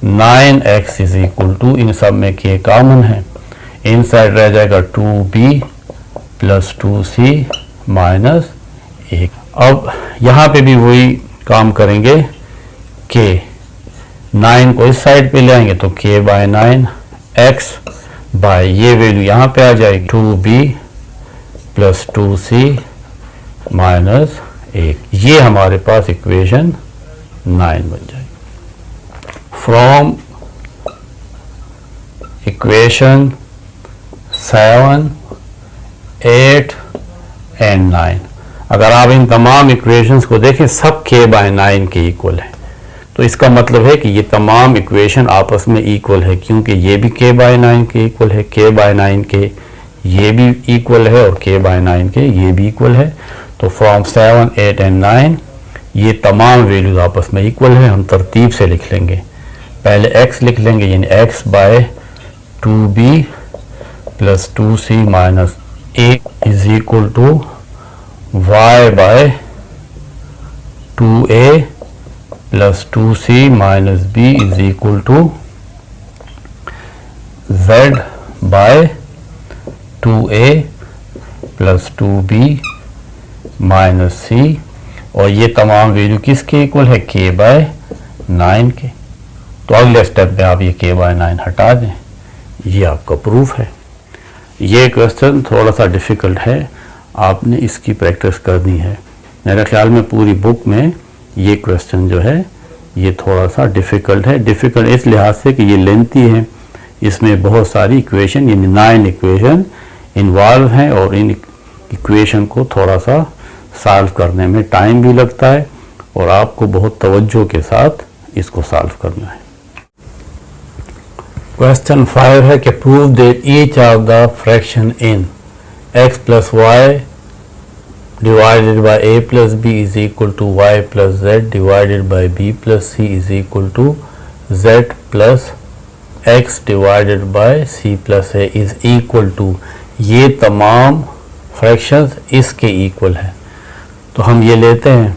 9x इज इक्वल टू, इन सब में k कॉमन है, इन साइड रह जाएगा 2b प्लस 2c माइनस 1। अब यहाँ पे भी वही काम करेंगे, k 9 को इस साइड पे ले आएंगे तो k बाय 9 x बाय ये वैल्यू यहाँ पे आ जाएगी 2b प्लस 2c माइनस 1। ये हमारे पास इक्वेशन 9 बन जाएगी। फ्रॉम इक्वेशन 7, 8 एंड 9, अगर आप इन तमाम इक्वेशंस को देखें सब k बाय 9 के इक्वल है, तो इसका मतलब है कि ये तमाम इक्वेशन आपस में इक्वल है, क्योंकि ये भी k बाय 9 के इक्वल है, k बाय 9 के ये भी इक्वल है और k बाय 9 के ये भी इक्वल है। तो फ्रॉम 7, 8 एंड 9 ये तमाम वैल्यूज आपस में इक्वल है। हम तरतीब से लिख लेंगे, पहले x लिख लेंगे, यानी x by 2b plus 2c minus a is equal to y by 2a plus 2c minus b is equal to z by 2a plus 2b minus c, और ये तमाम वैल्यू किसके इक्वल है, k बाय 9 के। तो अगले step में आप ये k बाय 9 हटा दें, ये आपका प्रूफ है। ये क्वेश्चन थोड़ा सा डिफ़िकल्ट है, आपने इसकी प्रैक्टिस करनी है। मेरे ख्याल में पूरी बुक में ये क्वेश्चन जो है ये थोड़ा सा डिफ़िकल्ट है। डिफ़िकल्ट इस लिहाज से कि ये लेंथी है, इसमें बहुत सारी इक्वेशन यानी 9 इक्वेशन इन्वॉल्व हैं, और इन इक्वेशन को थोड़ा सा सॉल्व करने में टाइम भी लगता है, और आपको बहुत तवज्जो के साथ इसको सॉल्व करना है। क्वेश्चन 5 है कि prove that each of the fraction in x plus y divided by a plus b is equal to y plus z divided by b plus c is equal to z plus x divided by c plus a is equal to, ये तमाम fractions इसके equal है। तो हम ये लेते हैं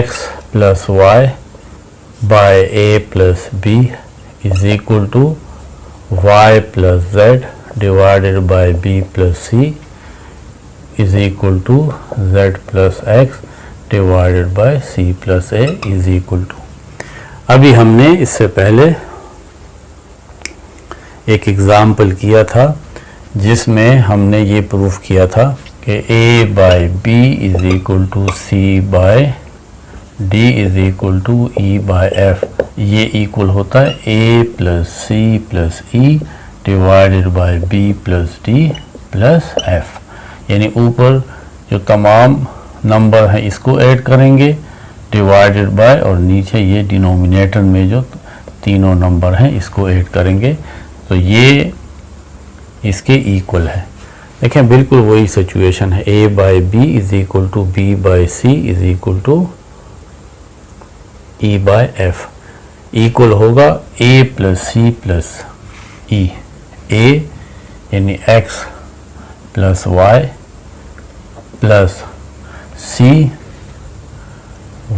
x plus Y by a plus b is equal to y plus z divided by b plus c is equal to z plus x divided by c plus a is equal to. अभी हमने इससे पहले एक example किया था जिसमें हमने ये प्रूफ किया था कि a by b is equal to c by d is equal to e by f। ये इक्वल होता है a plus c plus e divided by b plus d plus f, यानी ऊपर जो तमाम नंबर हैं इसको ऐड करेंगे डिवाइडेड बाय, और नीचे ये डिनोमिनेटर में जो तीनों नंबर हैं इसको ऐड करेंगे, तो ये इसके इक्वल है। देखें बिल्कुल वही सिचुएशन है, a by b is equal to b by c is equal to e by f, equal होगा a plus c plus e। a यानी x plus y plus c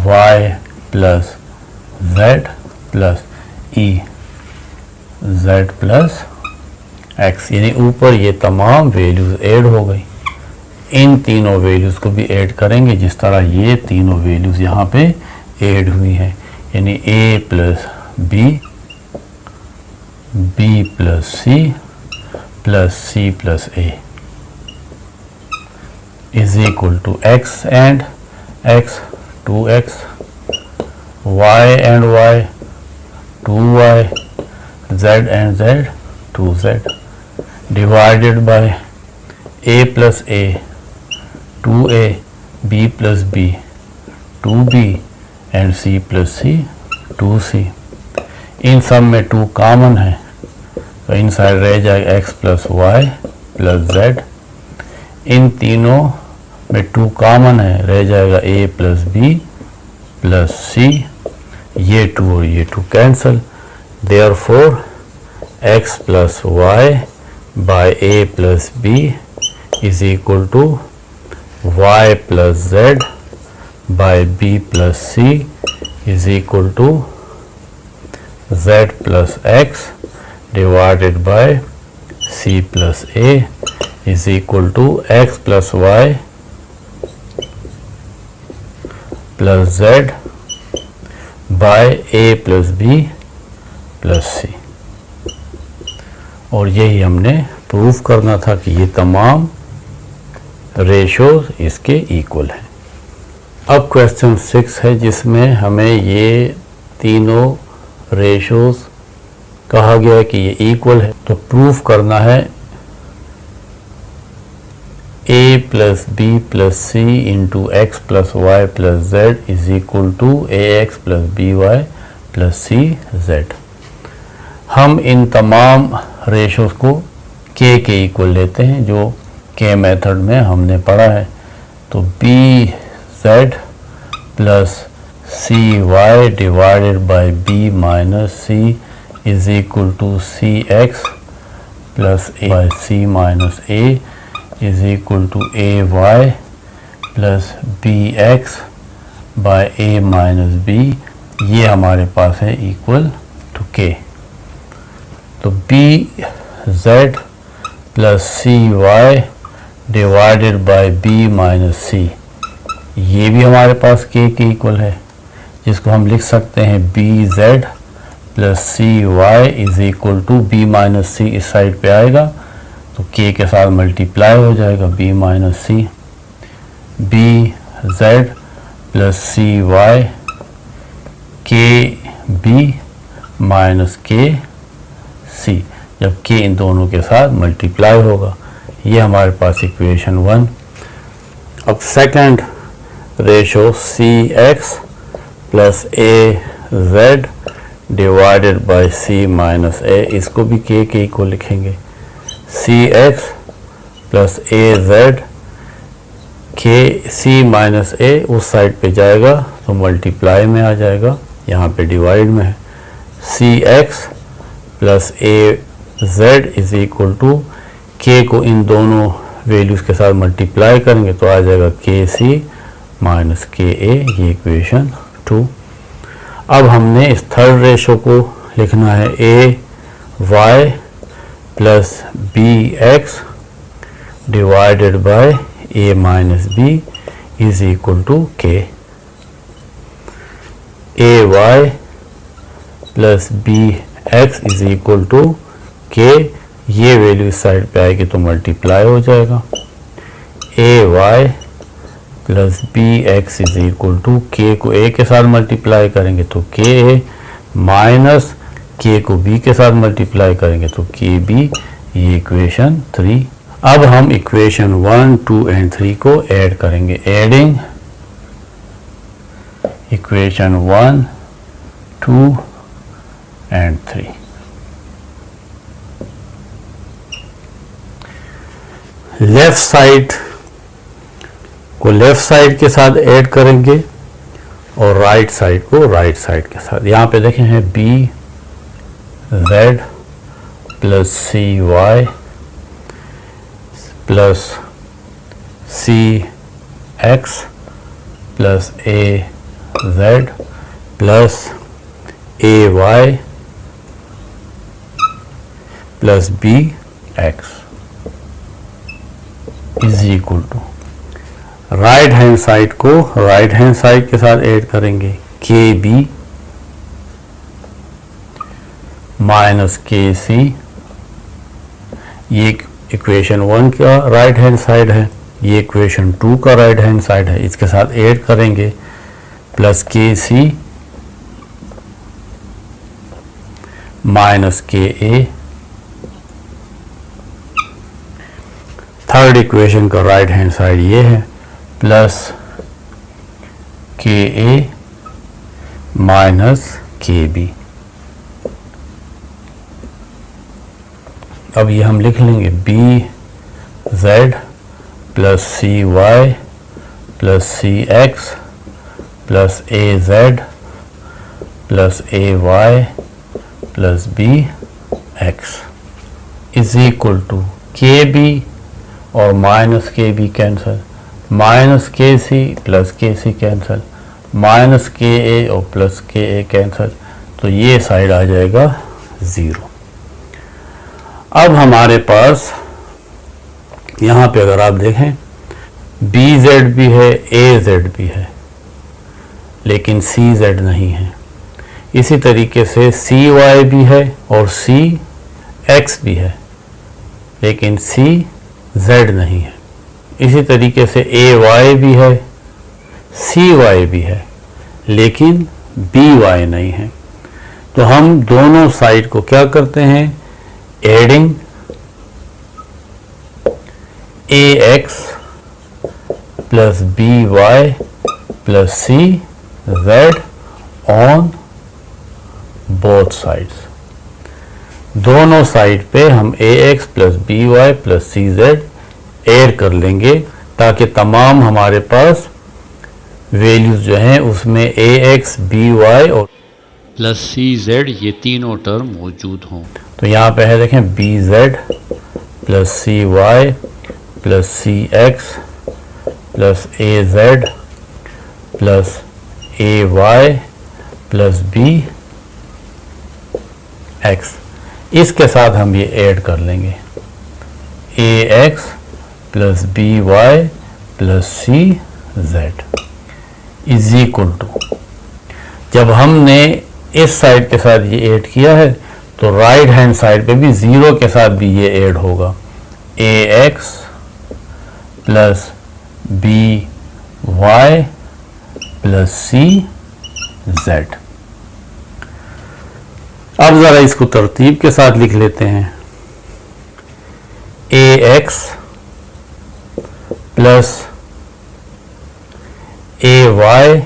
y plus z plus e z plus x, यानी ऊपर ये तमाम values add हो गई। इन तीनों values को भी ऐड करेंगे जिस तरह ये तीनों वैल्यूज़ यहाँ पे ऐड हुई हैं, यानी a plus b, b plus c plus c plus a is equal to x and x 2x, y and y 2y, z and z 2z divided by a plus a 2a, b plus b 2b and c plus c 2c। इन सब में 2 common है तो इन side रह जाएगा x plus y plus z। इन तीनों में 2 कॉमन है, रह जाएगा a plus b plus c, ये 2 और ये 2 cancel. Therefore x plus y by a plus b is equal to y plus z by b plus c is equal to z plus x divided by c plus a is equal to x plus y plus z by a plus b plus c। और यही हमने proof करना था कि ये तमाम ratios इसके equal हैं। अब क्वेश्चन 6 है जिसमें हमें ये तीनों रेशोज कहा गया है कि ये इक्वल है, तो प्रूफ करना है a plus b plus c into x plus Y plus Z is equal to ax plus by plus c z। हम इन तमाम रेशोज को k के इक्वल लेते हैं जो k मेथड में हमने पढ़ा है, तो bz plus cy divided by b minus c is equal to cx plus a by c minus a is equal to ay plus bx by a minus b, ये हमारे पास है इक्वल टू k। तो bz plus cy divided by b minus c, ये भी हमारे पास k के equal है, जिसको हम लिख सकते हैं bz plus cy is equal to b minus c, इस साइड पे आएगा तो k के साथ मल्टीप्लाई हो जाएगा b minus c, bz plus cy kb minus k c, जब k इन दोनों के साथ मल्टीप्लाई होगा, ये हमारे पास इक्वेशन 1। अब second ratio cx plus az divided by c minus a, इसको भी k के इक्वल लिखेंगे। cx plus az k c minus a उस साइड पे जाएगा तो मल्टीप्लाई में आ जाएगा, यहाँ पे डिवाइड में है। cx plus az is equal to k को इन दोनों वैल्यूज़ के साथ मल्टीप्लाई करेंगे तो आ जाएगा kc माइनस ka, ये इक्वेशन 2। अब हमने इस थर्ड रेशो को लिखना है ay plus bx divided by a minus b is equal to k। ay plus bx is equal to k, ये वैल्यू इस साइड पे आएगी तो मल्टीप्लाई हो जाएगा। ay plus bx is equal to k को a के साथ मल्टीप्लाई करेंगे तो ka माइनस k को b के साथ मल्टीप्लाई करेंगे तो kb, ये इक्वेशन 3। अब हम इक्वेशन 1, 2 एंड 3 को ऐड करेंगे। Adding equation 1, 2 and 3। Left side को लेफ्ट साइड के साथ ऐड करेंगे और राइट साइड को राइट साइड के साथ। यहाँ पे देखें हैं bz plus cy plus C x plus A Z plus A Y plus B x is equal to, right hand side को राइट हैंड साइड के साथ ऐड करेंगे के बी माइनस के सी, ये इक्वेशन 1 का राइट हैंड साइड है, ये equation 2 का राइट हैंड साइड है, इसके साथ ऐड करेंगे प्लस के सी माइनस के ए, थर्ड इक्वेशन का राइट हैंड साइड ये है plus k a minus k B. अब ये हम लिख लेंगे b Z plus C Y plus C x plus A Z plus A Y plus B x is equal to k b और minus k b cancel, minus k c plus के सी cancel, minus k ए और plus k ए cancel, तो ये side आ जाएगा 0। अब हमारे पास यहाँ पे अगर आप देखें बी जेड भी है, ए जेड भी है, लेकिन सी जेड नहीं है। इसी तरीके से सी वाई भी है और सी एक्स भी है, लेकिन सी जेड नहीं है। इसी तरीके से ए वाई भी है, सी वाई भी है, लेकिन बी वाई नहीं है। तो हम दोनों साइड को क्या करते हैं, adding A X plus B Y plus C Z on both sides. दोनों साइड पे हम A X plus B Y plus C Z add कर लेंगे, ताकि तमाम हमारे पास वैल्यूज जो हैं उसमें ए एक्स बी वाई और प्लस सी जेड ये तीनों टर्म मौजूद हों। तो यहाँ पे है देखें बी जेड प्लस सी वाई प्लस सी एक्स प्लस ए जेड प्लस ए वाई प्लस बी एक्स, इसके साथ हम ये ऐड कर लेंगे A X plus B Y plus C Z is equal to, जब हमने इस साइड के साथ ये ऐड किया है तो राइट हैंड साइड पे भी 0 के साथ भी ये ऐड होगा, A X plus B Y plus C Z. अब ज़रा इसको तरतीब के साथ लिख लेते हैं, A X plus A Y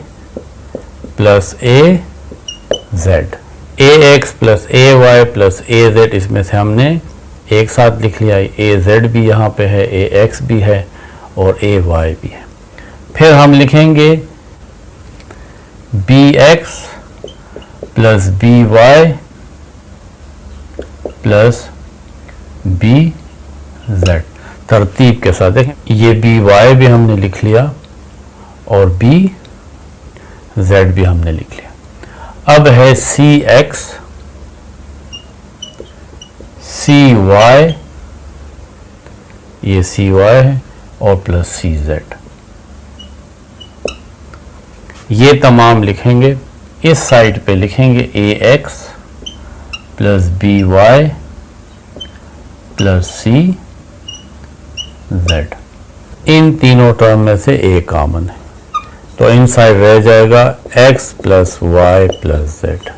plus A Z, A X plus A Y plus A Z, इसमें से हमने एक साथ लिख लिया, ए जेड भी यहाँ पे है, ए एक्स भी है और ए वाई भी है। फिर हम लिखेंगे b x plus B Y plus b z, तरतीब के साथ देखें, ये बी वाई भी हमने लिख लिया और बी जेड भी हमने लिख लिया। अब है सी एक्स सी वाई, ये सी वाई है और प्लस सी जेड, ये तमाम लिखेंगे। इस साइड पे लिखेंगे A X plus B Y plus C Z, इन तीनों टर्म में से ए कॉमन है, तो इन साइड रह जाएगा x plus Y plus Z,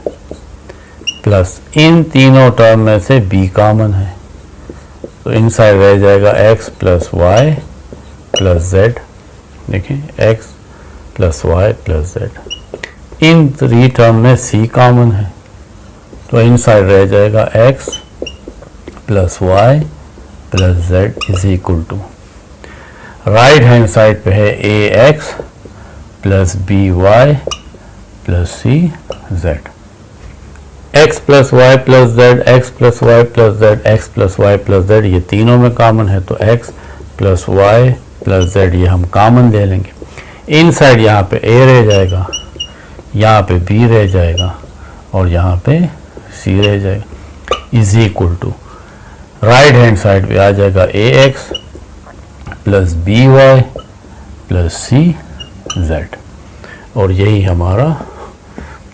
plus इन तीनों टर्म में से b कॉमन है, तो इन साइड रह जाएगा x plus Y plus Z. देखिए x plus Y plus Z, इन 3 टर्म में c कॉमन है, तो इन साइड रह जाएगा x plus Y plus Z is equal to, right hand side पे है A X plus B Y plus C Z, X plus Y plus Z, X plus Y plus Z, X plus Y plus Z, ये तीनों में common है, तो X plus Y plus Z, ये हम common ले लेंगे। इन साइड यहाँ पे ए रह जाएगा, यहाँ पे बी रह जाएगा और यहाँ पे सी रह जाएगा, is equal to right hand side पे आ जाएगा A X plus B Y plus C Z. और यही हमारा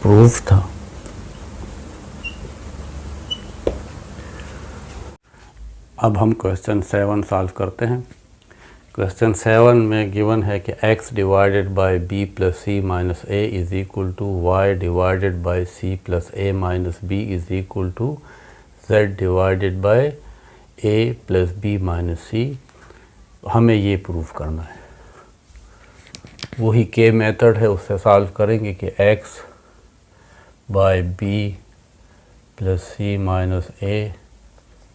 प्रूफ था। अब हम क्वेश्चन 7 सॉल्व करते हैं। क्वेश्चन 7 में गिवन है कि x divided by b plus c minus a is equal to y divided by c plus a minus b is equal to z divided by a plus b minus c. हमें ये proof करना है। वही के method है, उससे solve करेंगे कि x by B plus c minus a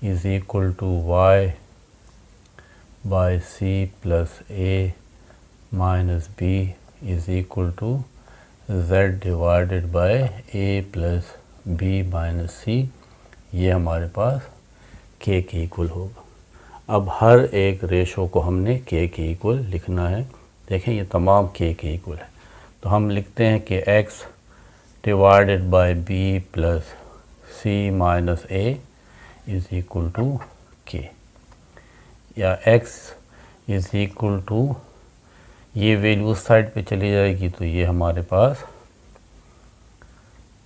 is equal to y by c plus a minus b is equal to z divided by a plus b minus c. ये हमारे पास k के equal होगा। अब हर एक ratio को हमने k के equal लिखना है। देखें ये तमाम k के इक्वल है, तो हम लिखते हैं कि x divided by b plus c minus a is equal to k, या x इज़ इक्वल टू, ये वैल्यू उस साइड पे चली जाएगी तो ये हमारे पास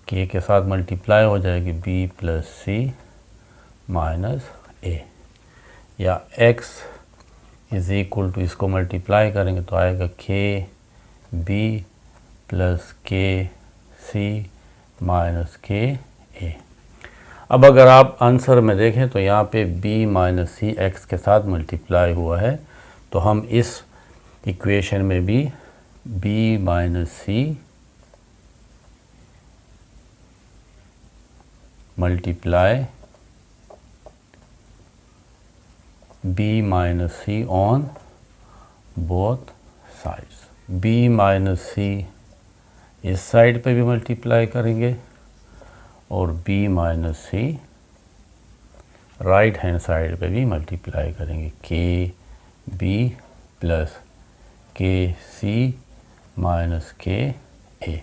k के साथ मल्टीप्लाई हो जाएगी b प्लस सी माइनस ए, या x इज़ इक्वल टू, इसको मल्टीप्लाई करेंगे तो आएगा k b प्लस k सी माइनस k ए। अब अगर आप आंसर में देखें तो यहाँ पे b माइनस सी एक्स के साथ मल्टीप्लाई हुआ है, तो हम इस इक्वेशन में भी b minus c multiply b minus c on both sides. b minus c इस साइड पे भी मल्टीप्लाई करेंगे और b minus c right hand side पे भी मल्टीप्लाई करेंगे, k b plus k c minus k a।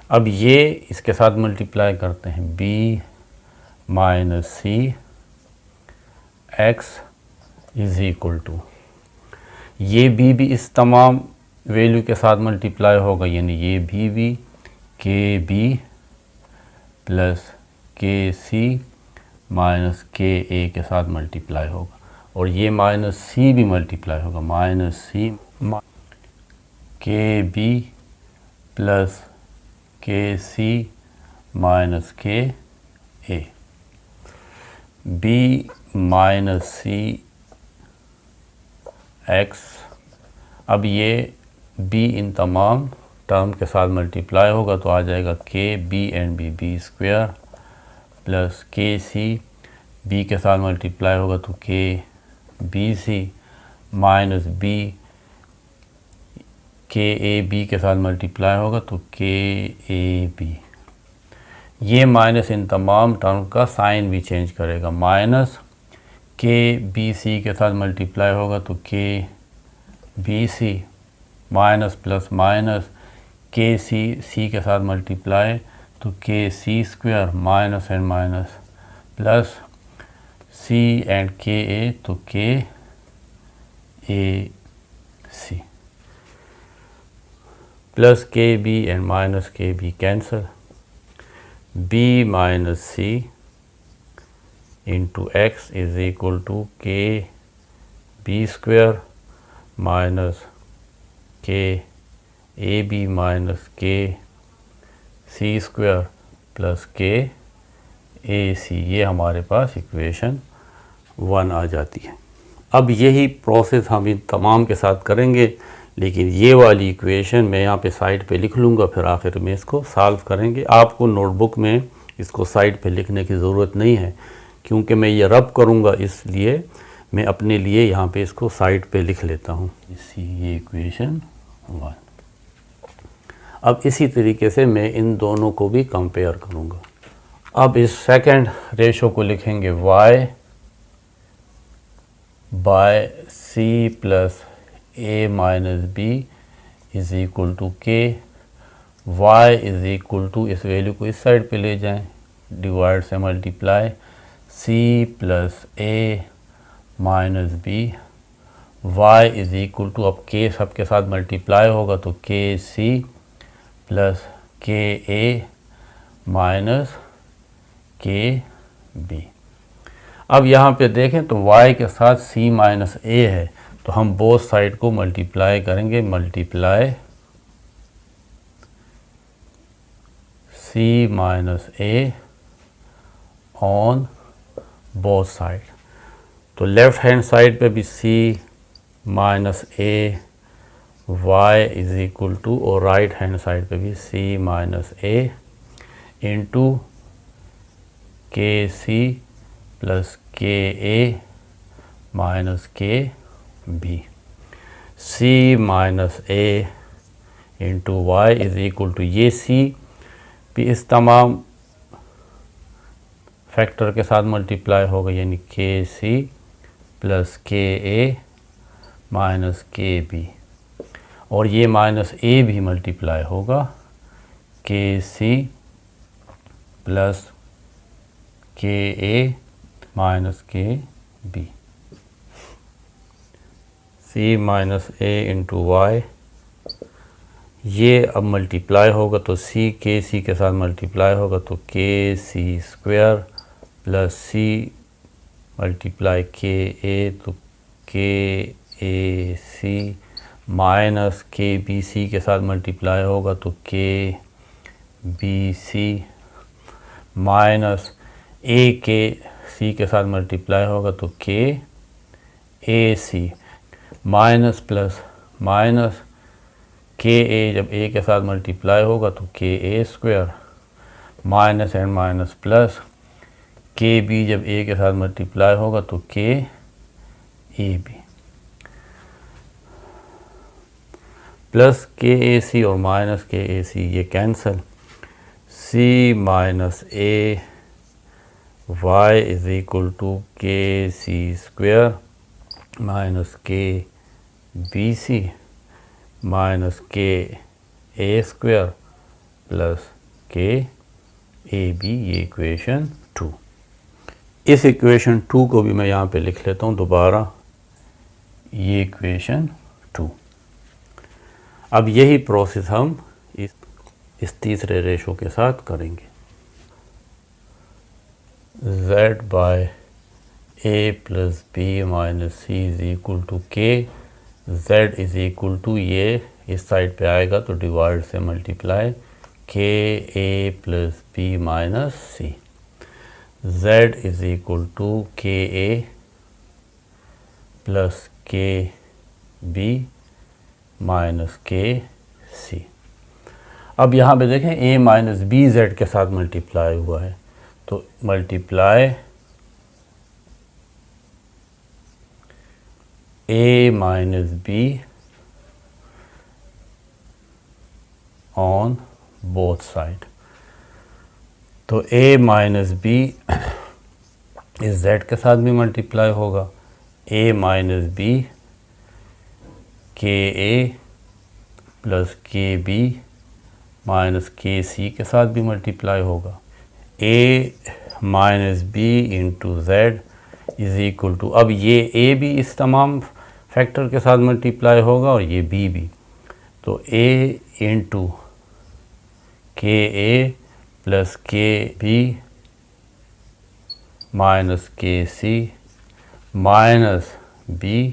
अब ये इसके साथ मल्टीप्लाई करते हैं, b minus c x is equal to, ये b भी इस तमाम वैल्यू के साथ मल्टीप्लाई होगा, यानी ये भी के बी प्लस के सी माइनस के ए के साथ मल्टीप्लाई होगा, और ये माइनस सी भी मल्टीप्लाई होगा, माइनस सी के बी प्लस के c minus k a. B minus c x, अब ये b इन तमाम टर्म के साथ मल्टीप्लाई होगा तो आ जाएगा k b and b square plus के सी b के साथ मल्टीप्लाई होगा तो k b सी माइनस b के ए बी के साथ मल्टीप्लाई होगा तो k a b। ये माइनस इन तमाम टर्म का साइन भी चेंज करेगा, माइनस के बी सी के साथ मल्टीप्लाई होगा तो k b c minus plus minus k c c के साथ मल्टीप्लाई तो k c square minus and minus plus c and k a तो k a c plus k b and minus k b cancel, b minus c into x is equal to k b square minus k a b minus k c square plus k a c. ये हमारे पास equation 1 आ जाती है। अब यही process हम इन तमाम के साथ करेंगे, लेकिन ये वाली इक्वेशन मैं यहाँ पे साइड पे लिख लूँगा, फिर आखिर में इसको सॉल्व करेंगे। आपको नोटबुक में इसको साइड पे लिखने की ज़रूरत नहीं है, क्योंकि मैं ये रब करूँगा, इसलिए मैं अपने लिए यहाँ पे इसको साइड पे लिख लेता हूँ। ये इक्वेशन 1। अब इसी तरीके से मैं इन दोनों को भी कंपेयर करूँगा। अब इस सेकंड रेशो को लिखेंगे y by c plus a minus b is equal to k, y is equal to, इस वैल्यू को इस साइड पे ले जाएं, डिवाइड से multiply c plus a minus b, y is equal to, अब के सबके साथ मल्टीप्लाई होगा तो k c plus k a minus k B. अब यहाँ पे देखें तो y के साथ c माइनस ए है, तो हम बोथ साइड को मल्टीप्लाई करेंगे, multiply c minus a on both side. तो लेफ्ट हैंड साइड पे भी c minus a y is equal to, और राइट हैंड साइड पे भी c माइनस ए इंटू के c plus k a minus k b, c minus a into y is equal to, ये c भी इस तमाम फैक्टर के साथ मल्टीप्लाई होगा, यानी के c plus k a minus k b, और ये माइनस ए भी मल्टीप्लाई होगा के c plus k a minus k b, c minus a into Y, ये अब मल्टीप्लाई होगा तो सी के सी के साथ मल्टीप्लाई होगा तो k c square plus C multiply k a, तो k a c minus k b सी के साथ मल्टीप्लाई होगा तो के बी सी माइनस ए के सी के साथ मल्टीप्लाई होगा तो k a c minus plus minus k ए जब ए के साथ मल्टीप्लाई होगा तो k a square minus and minus plus k b जब ए के साथ मल्टीप्लाई होगा तो k a B plus k a सी और माइनस के ए सी ये cancel, c minus a y is equal to k c square minus k b c minus k a square plus k a B, ये equation 2। इस equation 2 को भी मैं यहाँ पे लिख लेता हूँ दोबारा, ये इक्वेशन 2। अब यही प्रोसेस हम इस तीसरे रेशो के साथ करेंगे, z by a plus b minus c is equal to k, z is equal to, ये इस साइड पे आएगा तो डिवाइड से multiply k a plus b minus c, z is equal to k a plus k b minus k c. अब यहाँ पे देखें a माइनस बी जेड के साथ मल्टीप्लाई हुआ है, तो multiply a minus be on both side, तो a माइनस बी इस z के साथ भी मल्टीप्लाई होगा, a minus b k a plus k b minus k c के साथ भी मल्टीप्लाई होगा, a minus b into z is equal to, अब ये a भी इस तमाम फैक्टर के साथ मल्टीप्लाई होगा और ये b भी, तो a into k a plus k b minus k c minus b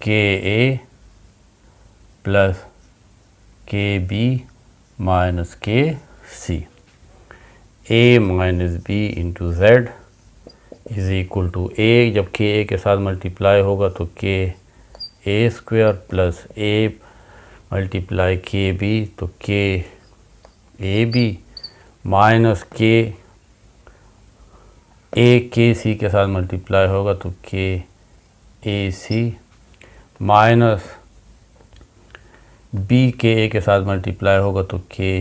k a plus k b minus k c, a minus b into z is equal to, a जब k a के साथ multiply होगा तो k a square plus a multiply k b, तो k a b minus k c के साथ multiply होगा तो k a c minus b k a के साथ मल्टीप्लाई होगा तो k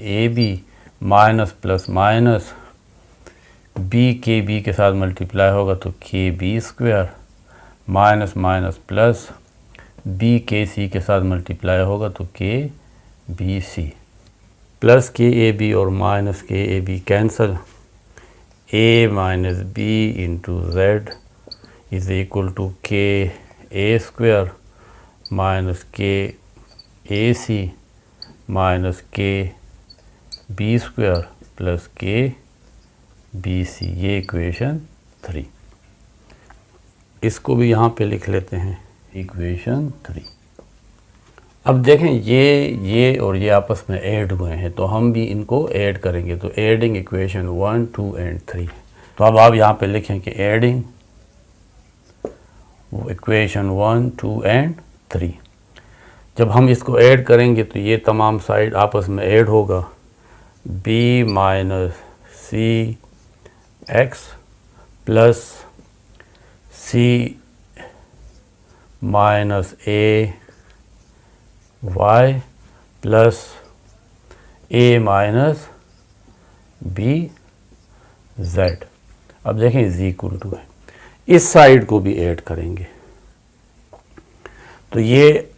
a b minus plus minus b के बी के साथ मल्टीप्लाई होगा तो k b square minus minus plus, b k c के साथ मल्टीप्लाई होगा तो k b C, plus k a B और minus k a b cancel, a minus b into z is equal to k a square minus k a c minus k b square plus k b c. ये equation 3। इसको भी यहाँ पे लिख लेते हैं equation 3। अब देखें ये और ये आपस में ऐड हुए हैं तो हम भी इनको ऐड करेंगे, तो एडिंग इक्वेशन 1, 2 एंड 3। तो अब आप यहाँ पे लिखें कि एडिंग इक्वेशन 1, 2 एंड 3। जब हम इसको ऐड करेंगे तो ये तमाम साइड आपस में ऐड होगा, b minus c x plus c minus a Y plus a minus B Z. अब देखें इज इक्वल टू है, इस साइड को भी ऐड करेंगे तो ये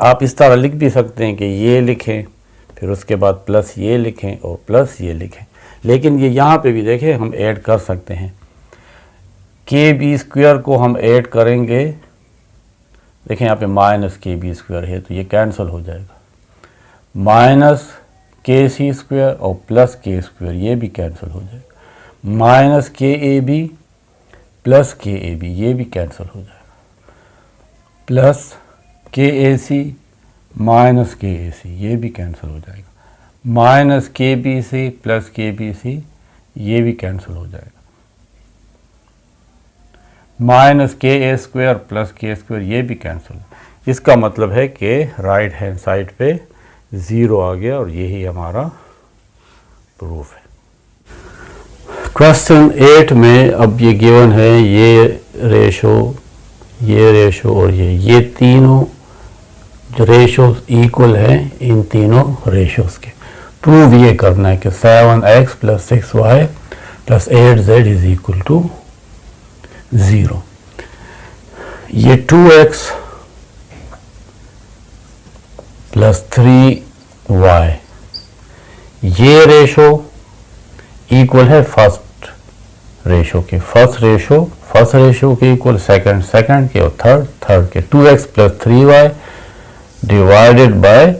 आप इस तरह लिख भी सकते हैं कि ये लिखें फिर उसके बाद प्लस ये लिखें और प्लस ये लिखें, लेकिन ये यहाँ पे भी देखें हम ऐड कर सकते हैं। के बी स्क्वायर को हम ऐड करेंगे, देखें यहाँ पे माइनस के बी स्क्वायर है तो ये कैंसिल हो जाएगा, माइनस के सी स्क्वायर और प्लस के स्क्वायर ये भी कैंसिल हो जाएगा, minus k a B plus k a B ये भी कैंसिल हो जाएगा, plus k a c minus k a c ये भी कैंसिल हो जाएगा, माइनस के बी सी प्लस के बी सी ये भी कैंसिल हो जाएगा, minus k a square plus के स्क्वायर ये भी कैंसिल। इसका मतलब है कि राइट हैंड साइड पे 0 आ गया और यही हमारा प्रूफ है। क्वेश्चन 8 में अब ये गिवन है ये रेशो और ये तीनों जो रेशोज इक्वल है इन तीनों रेशोज के। प्रूव ये करना है कि 7x plus 6y plus 8z is equal to 0। ये 2x प्लस 3y ये रेशो इक्वल है फर्स्ट रेशो के, फर्स्ट रेशो के इक्वल सेकंड के और थर्ड के। 2x plus 3y divided by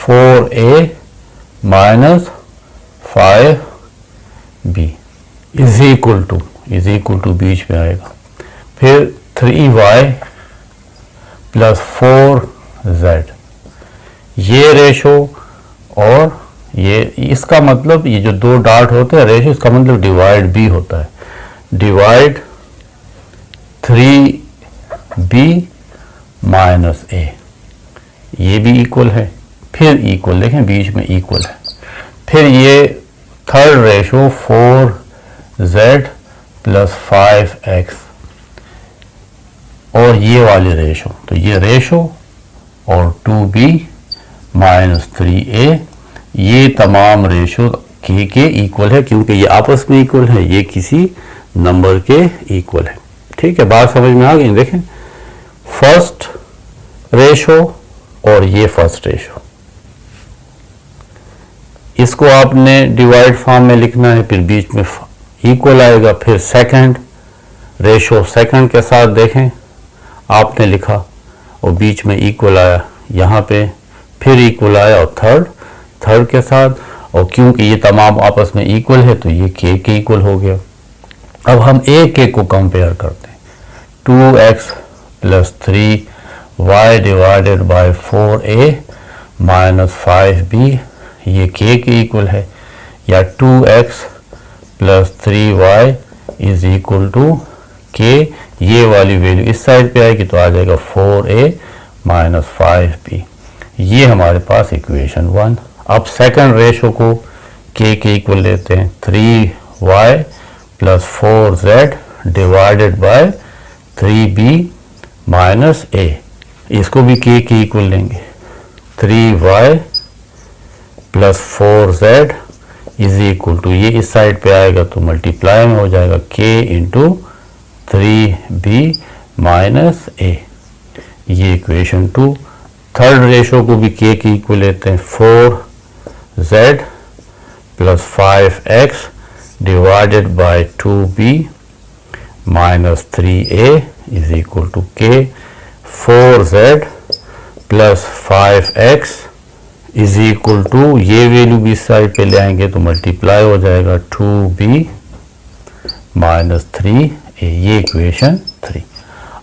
4a minus 5b is equal to बीच में आएगा, फिर 3y प्लस 4z ये रेशो और ये इसका मतलब ये जो दो डॉट होते हैं रेशो इसका मतलब डिवाइड b होता है, डिवाइड 3b माइनस a ये भी इक्वल है, फिर इक्वल देखें बीच में इक्वल है, फिर ये third ratio 4z plus 5x और ये वाली रेशो, तो ये रेशो और 2b माइनस 3a ये तमाम रेशो के इक्वल है क्योंकि ये आपस में इक्वल है, ये किसी नंबर के इक्वल है। ठीक है, बात समझ में आ गई। देखें फर्स्ट रेशो और ये फर्स्ट रेशो, इसको आपने डिवाइड फॉर्म में लिखना है, फिर बीच में इक्वल आएगा, फिर सेकंड रेशो सेकंड के साथ देखें आपने लिखा और बीच में इक्वल आया यहाँ पे, फिर इक्वल आया और थर्ड के साथ, और क्योंकि ये तमाम आपस में इक्वल है तो ये के इक्वल हो गया। अब हम के को कंपेयर करते हैं, 2x plus 3y divided by 4a minus 5b ये के इक्वल है, या 2x plus 3y is equal to के, ये वाली वैल्यू इस साइड पे आएगी तो आ जाएगा 4a माइनस 5b। ये हमारे पास इक्वेशन 1। अब सेकंड रेशो को के इक्वल लेते हैं, 3y plus 4z divided by 3b minus a, इसको भी के इक्वल लेंगे, 3y plus 4z is equal to, ये इस साइड पे आएगा तो मल्टीप्लाई में हो जाएगा k इंटू 3b माइनस ए, ये इक्वेशन 2। थर्ड रेशो को भी के के इक्वल लेते हैं, 4z plus 5x divided by 2b minus 3a is equal to k. 4z plus 5x is equal to, ये वैल्यू भी इस साइड पे ले आएंगे तो मल्टीप्लाई हो जाएगा 2b माइनस 3a, ये इक्वेशन 3।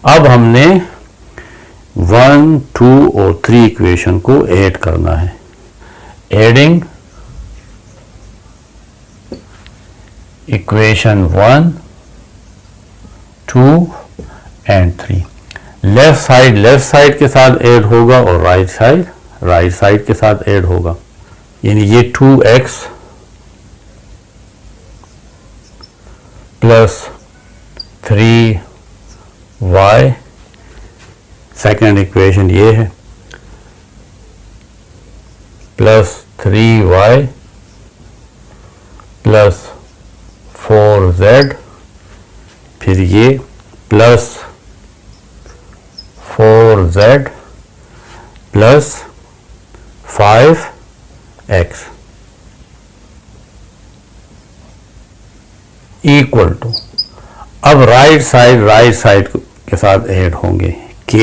अब हमने 1, 2 और 3 इक्वेशन को ऐड करना है। Adding equation 1, 2 and 3। Left side के साथ ऐड होगा और राइट साइड के साथ ऐड होगा, यानी ये 2x plus 3y, second equation ये है, प्लस 3y प्लस 4z, फिर ये plus 4z plus 5x equal to, अब राइट साइड के साथ ऐड होंगे k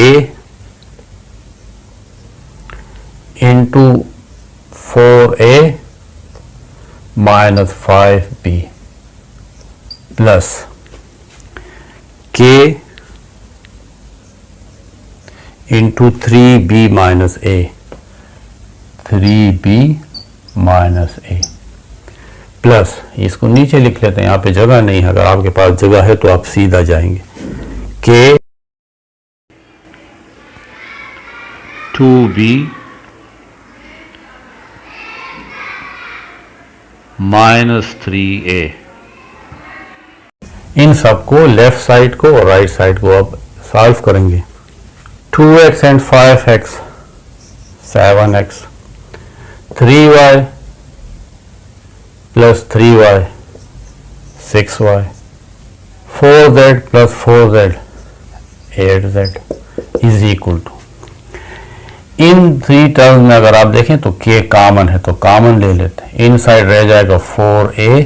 into 4a minus 5b plus k into 3b minus a, 3b minus a plus, इसको नीचे लिख लेते हैं, यहाँ पे जगह नहीं है, अगर आपके पास जगह है तो आप सीधा जाएंगे, k 2b माइनस 3a। इन सबको लेफ्ट साइड को और राइट साइड को अब सॉल्व करेंगे। 2x and 5x 7x, 3y plus 3y 6y, 4z plus 4z 8z is equal to, इन 3 टर्म में अगर आप देखें तो k कॉमन है तो कॉमन ले लेते हैं, इन साइड रह जाएगा 4a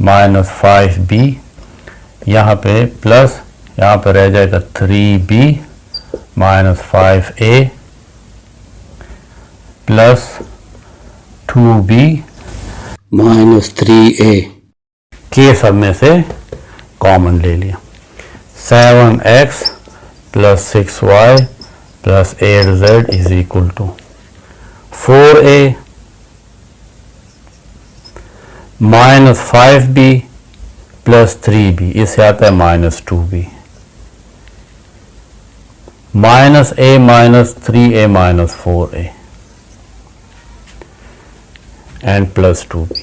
माइनस 5b, यहाँ पे प्लस, यहाँ पे रह जाएगा 3b minus 5a plus 2b minus 3a, के सब में से कॉमन ले लिया, 7x plus 6y plus 8z is equal to 4a minus 5b plus 3b, इससे आता है minus 2b, minus a minus 3a minus 4a and plus 2b,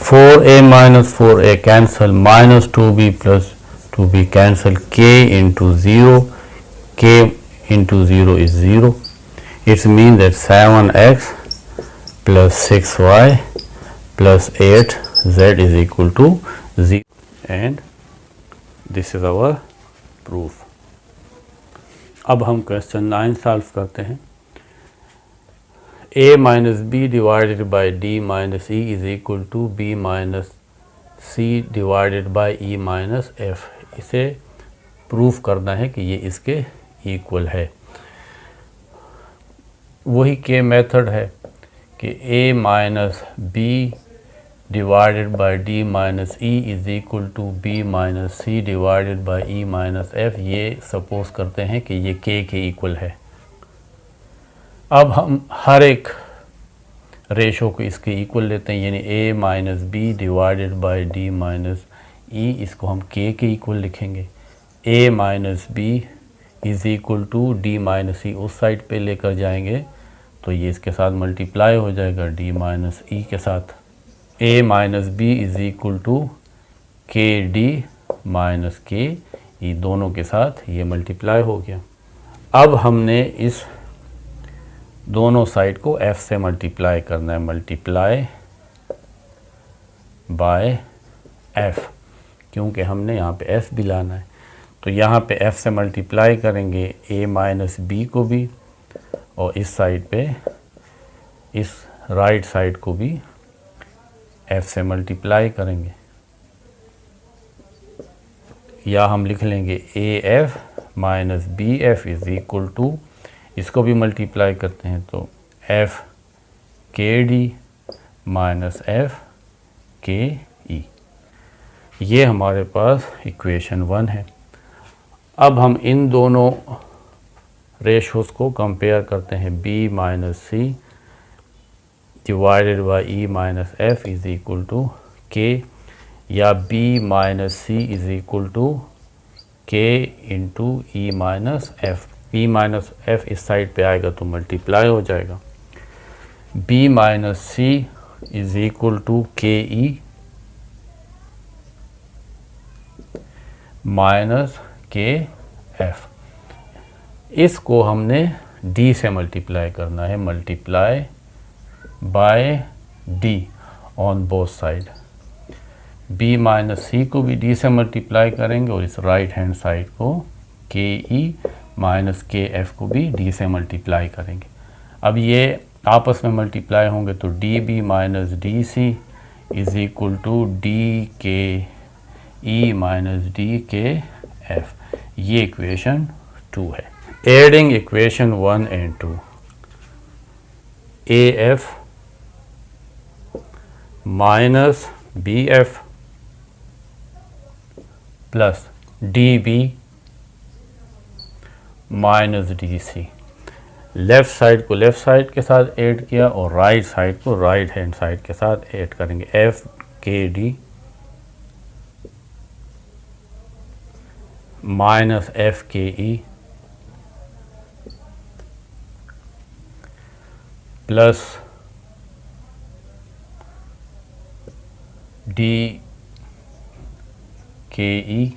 4a minus 4a cancel, minus 2b plus 2b cancel, k into 0, k into 0 is 0. It means that 7x plus 6y plus 8z is equal to 0, and this is our proof. अब हम question 9 solve करते हैं। a minus b divided by d minus e is equal to b minus c divided by e minus f। इसे proof करना है कि ये इसके इक्वल है। वही के मेथड है कि a minus b divided by d minus e is equal to b minus c divided by e minus f, ये सपोज करते हैं कि ये के इक्वल है। अब हम हर एक रेशो को इसके इक्वल लेते हैं, यानी a minus b divided by d minus e, इसको हम के इक्वल लिखेंगे। a minus b is equal to d minus e, उस साइड पे लेकर जाएंगे तो ये इसके साथ मल्टीप्लाई हो जाएगा डी माइनस ई के साथ। a minus b is equal to k d minus k e, दोनों के साथ ये मल्टीप्लाई हो गया। अब हमने इस दोनों साइड को f से मल्टीप्लाई करना है, मल्टीप्लाई बाय f। क्योंकि हमने यहाँ पे f भी लाना है। तो यहाँ पे f से मल्टीप्लाई करेंगे a माइनस b को भी, और इस साइड पे इस राइट साइड को भी f से मल्टीप्लाई करेंगे, या हम लिख लेंगे af minus bf is equal to, इसको भी मल्टीप्लाई करते हैं तो f kd माइनस f ke। ये हमारे पास इक्वेशन 1 है। अब हम इन दोनों रेशोज़ को कंपेयर करते हैं, b minus c divided by e minus f is equal to k, या b minus c is equal to k into e minus f. E minus f इस साइड पे आएगा तो मल्टीप्लाई हो जाएगा। b minus c is equal to k e minus के F. इसको हमने d से मल्टीप्लाई करना है, multiply by d on both side. b minus c को भी d से मल्टीप्लाई करेंगे और इस राइट हैंड साइड को के ई माइनस के एफ को भी d से मल्टीप्लाई करेंगे। अब ये आपस में मल्टीप्लाई होंगे तो d b minus d c is equal to D k e minus d k f. ये इक्वेशन 2 है। Adding equation 1 and 2, a f minus b f plus d b minus d c. Left side को left side के साथ add किया और right side को right hand side के साथ ऐड करेंगे। एफ के d minus f k e plus D k e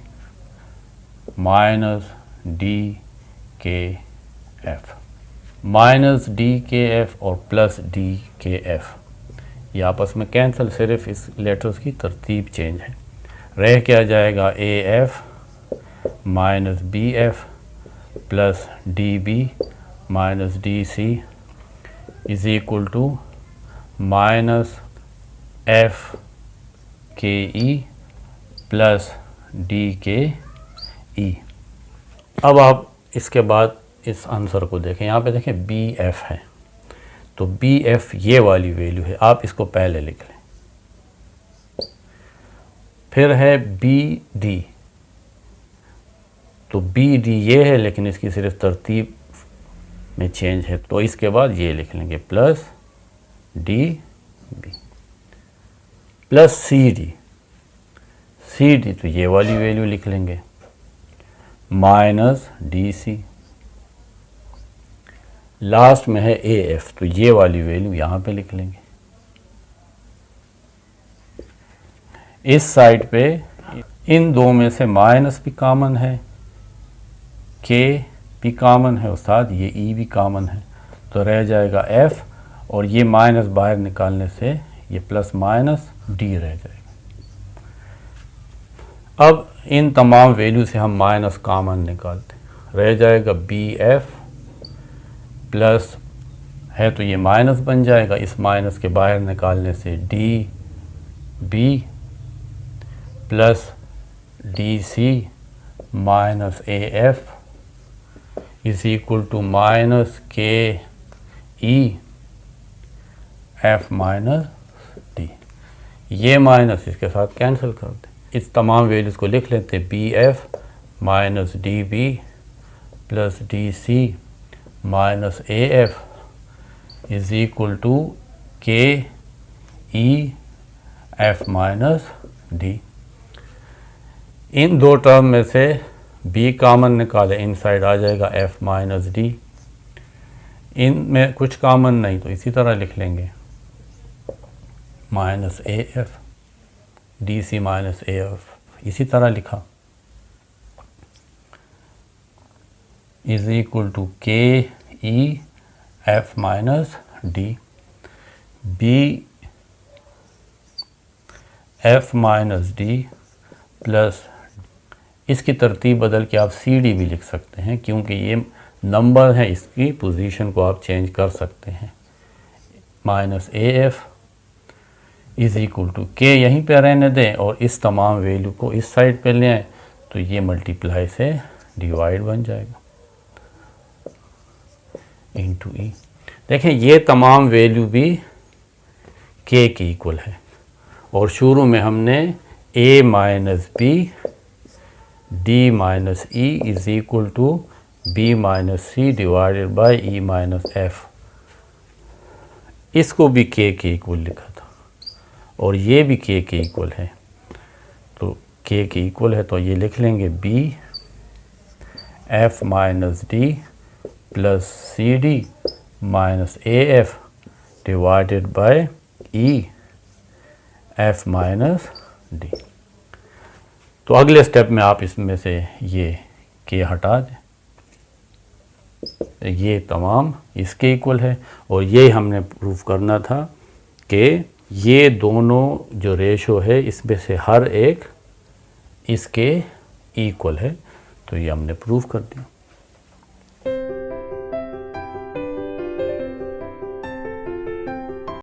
minus d k F. Minus d k F और प्लस डी के एफ ये आपस में कैंसिल, सिर्फ इस लेटर्स की तरतीब चेंज है। रह क्या जाएगा, a f minus b f plus d b minus d c is equal to minus f k e plus D k ई। अब आप इसके बाद इस आंसर को देखें, यहाँ पे देखें बी एफ है, तो बी एफ ये वाली वैल्यू है, आप इसको पहले लिख लें। फिर है बी डी, तो बी डी ये है लेकिन इसकी सिर्फ तरतीब में चेंज है, तो इसके बाद ये लिख लेंगे plus d b plus c d. C d तो ये वाली वैल्यू लिख लेंगे माइनस डी सी। लास्ट में है ए एफ, तो ये वाली वैल्यू यहाँ पे लिख लेंगे। इस साइड पे इन दो में से माइनस भी कॉमन है, के भी कॉमन है और साथ ये ई भी कॉमन है, तो रह जाएगा एफ और ये माइनस बाहर निकालने से ये प्लस माइनस डी रह जाएगा। अब इन तमाम वैल्यू से हम माइनस कॉमन निकालते हैं, रह जाएगा बी एफ प्लस है तो ये माइनस बन जाएगा, इस माइनस के बाहर निकालने से d b plus d c minus a f is equal to minus k e f minus d. ये माइनस इसके साथ कैंसिल कर दें, इस तमाम वैल्यूज़ को लिख लेते हैं। B f minus d b plus d c minus a f is equal to k e f minus d. इन दो टर्म में से b कॉमन निकाले, इन साइड आ जाएगा f माइनस डी। इनमें कुछ कॉमन नहीं तो इसी तरह लिख लेंगे minus a f d c minus a f, इसी तरह लिखा is equal to k e f minus d. B f minus d plus इसकी तरतीब बदल के आप सी डी भी लिख सकते हैं, क्योंकि ये नंबर है, इसकी पोजीशन को आप चेंज कर सकते हैं। Minus a f is equal to k यहीं पे रहने दें और इस तमाम वैल्यू को इस साइड पे ले आएँ, तो ये मल्टीप्लाई से डिवाइड बन जाएगा इंटू ई। देखें ये तमाम वैल्यू भी के इक्वल है और शुरू में हमने a minus b d minus e is equal to b minus c divided by e minus f, इसको भी के इक्वल लिखा था और ये भी के इक्वल है। तो के इक्वल है तो ये लिख लेंगे b f minus d plus c d minus a f divided by e f minus d. तो अगले स्टेप में आप इसमें से ये के हटा दें, ये तमाम इसके इक्वल है और ये हमने प्रूफ करना था कि ये दोनों जो रेशो है इसमें से हर एक इसके इक्वल है, तो ये हमने प्रूफ कर दिया।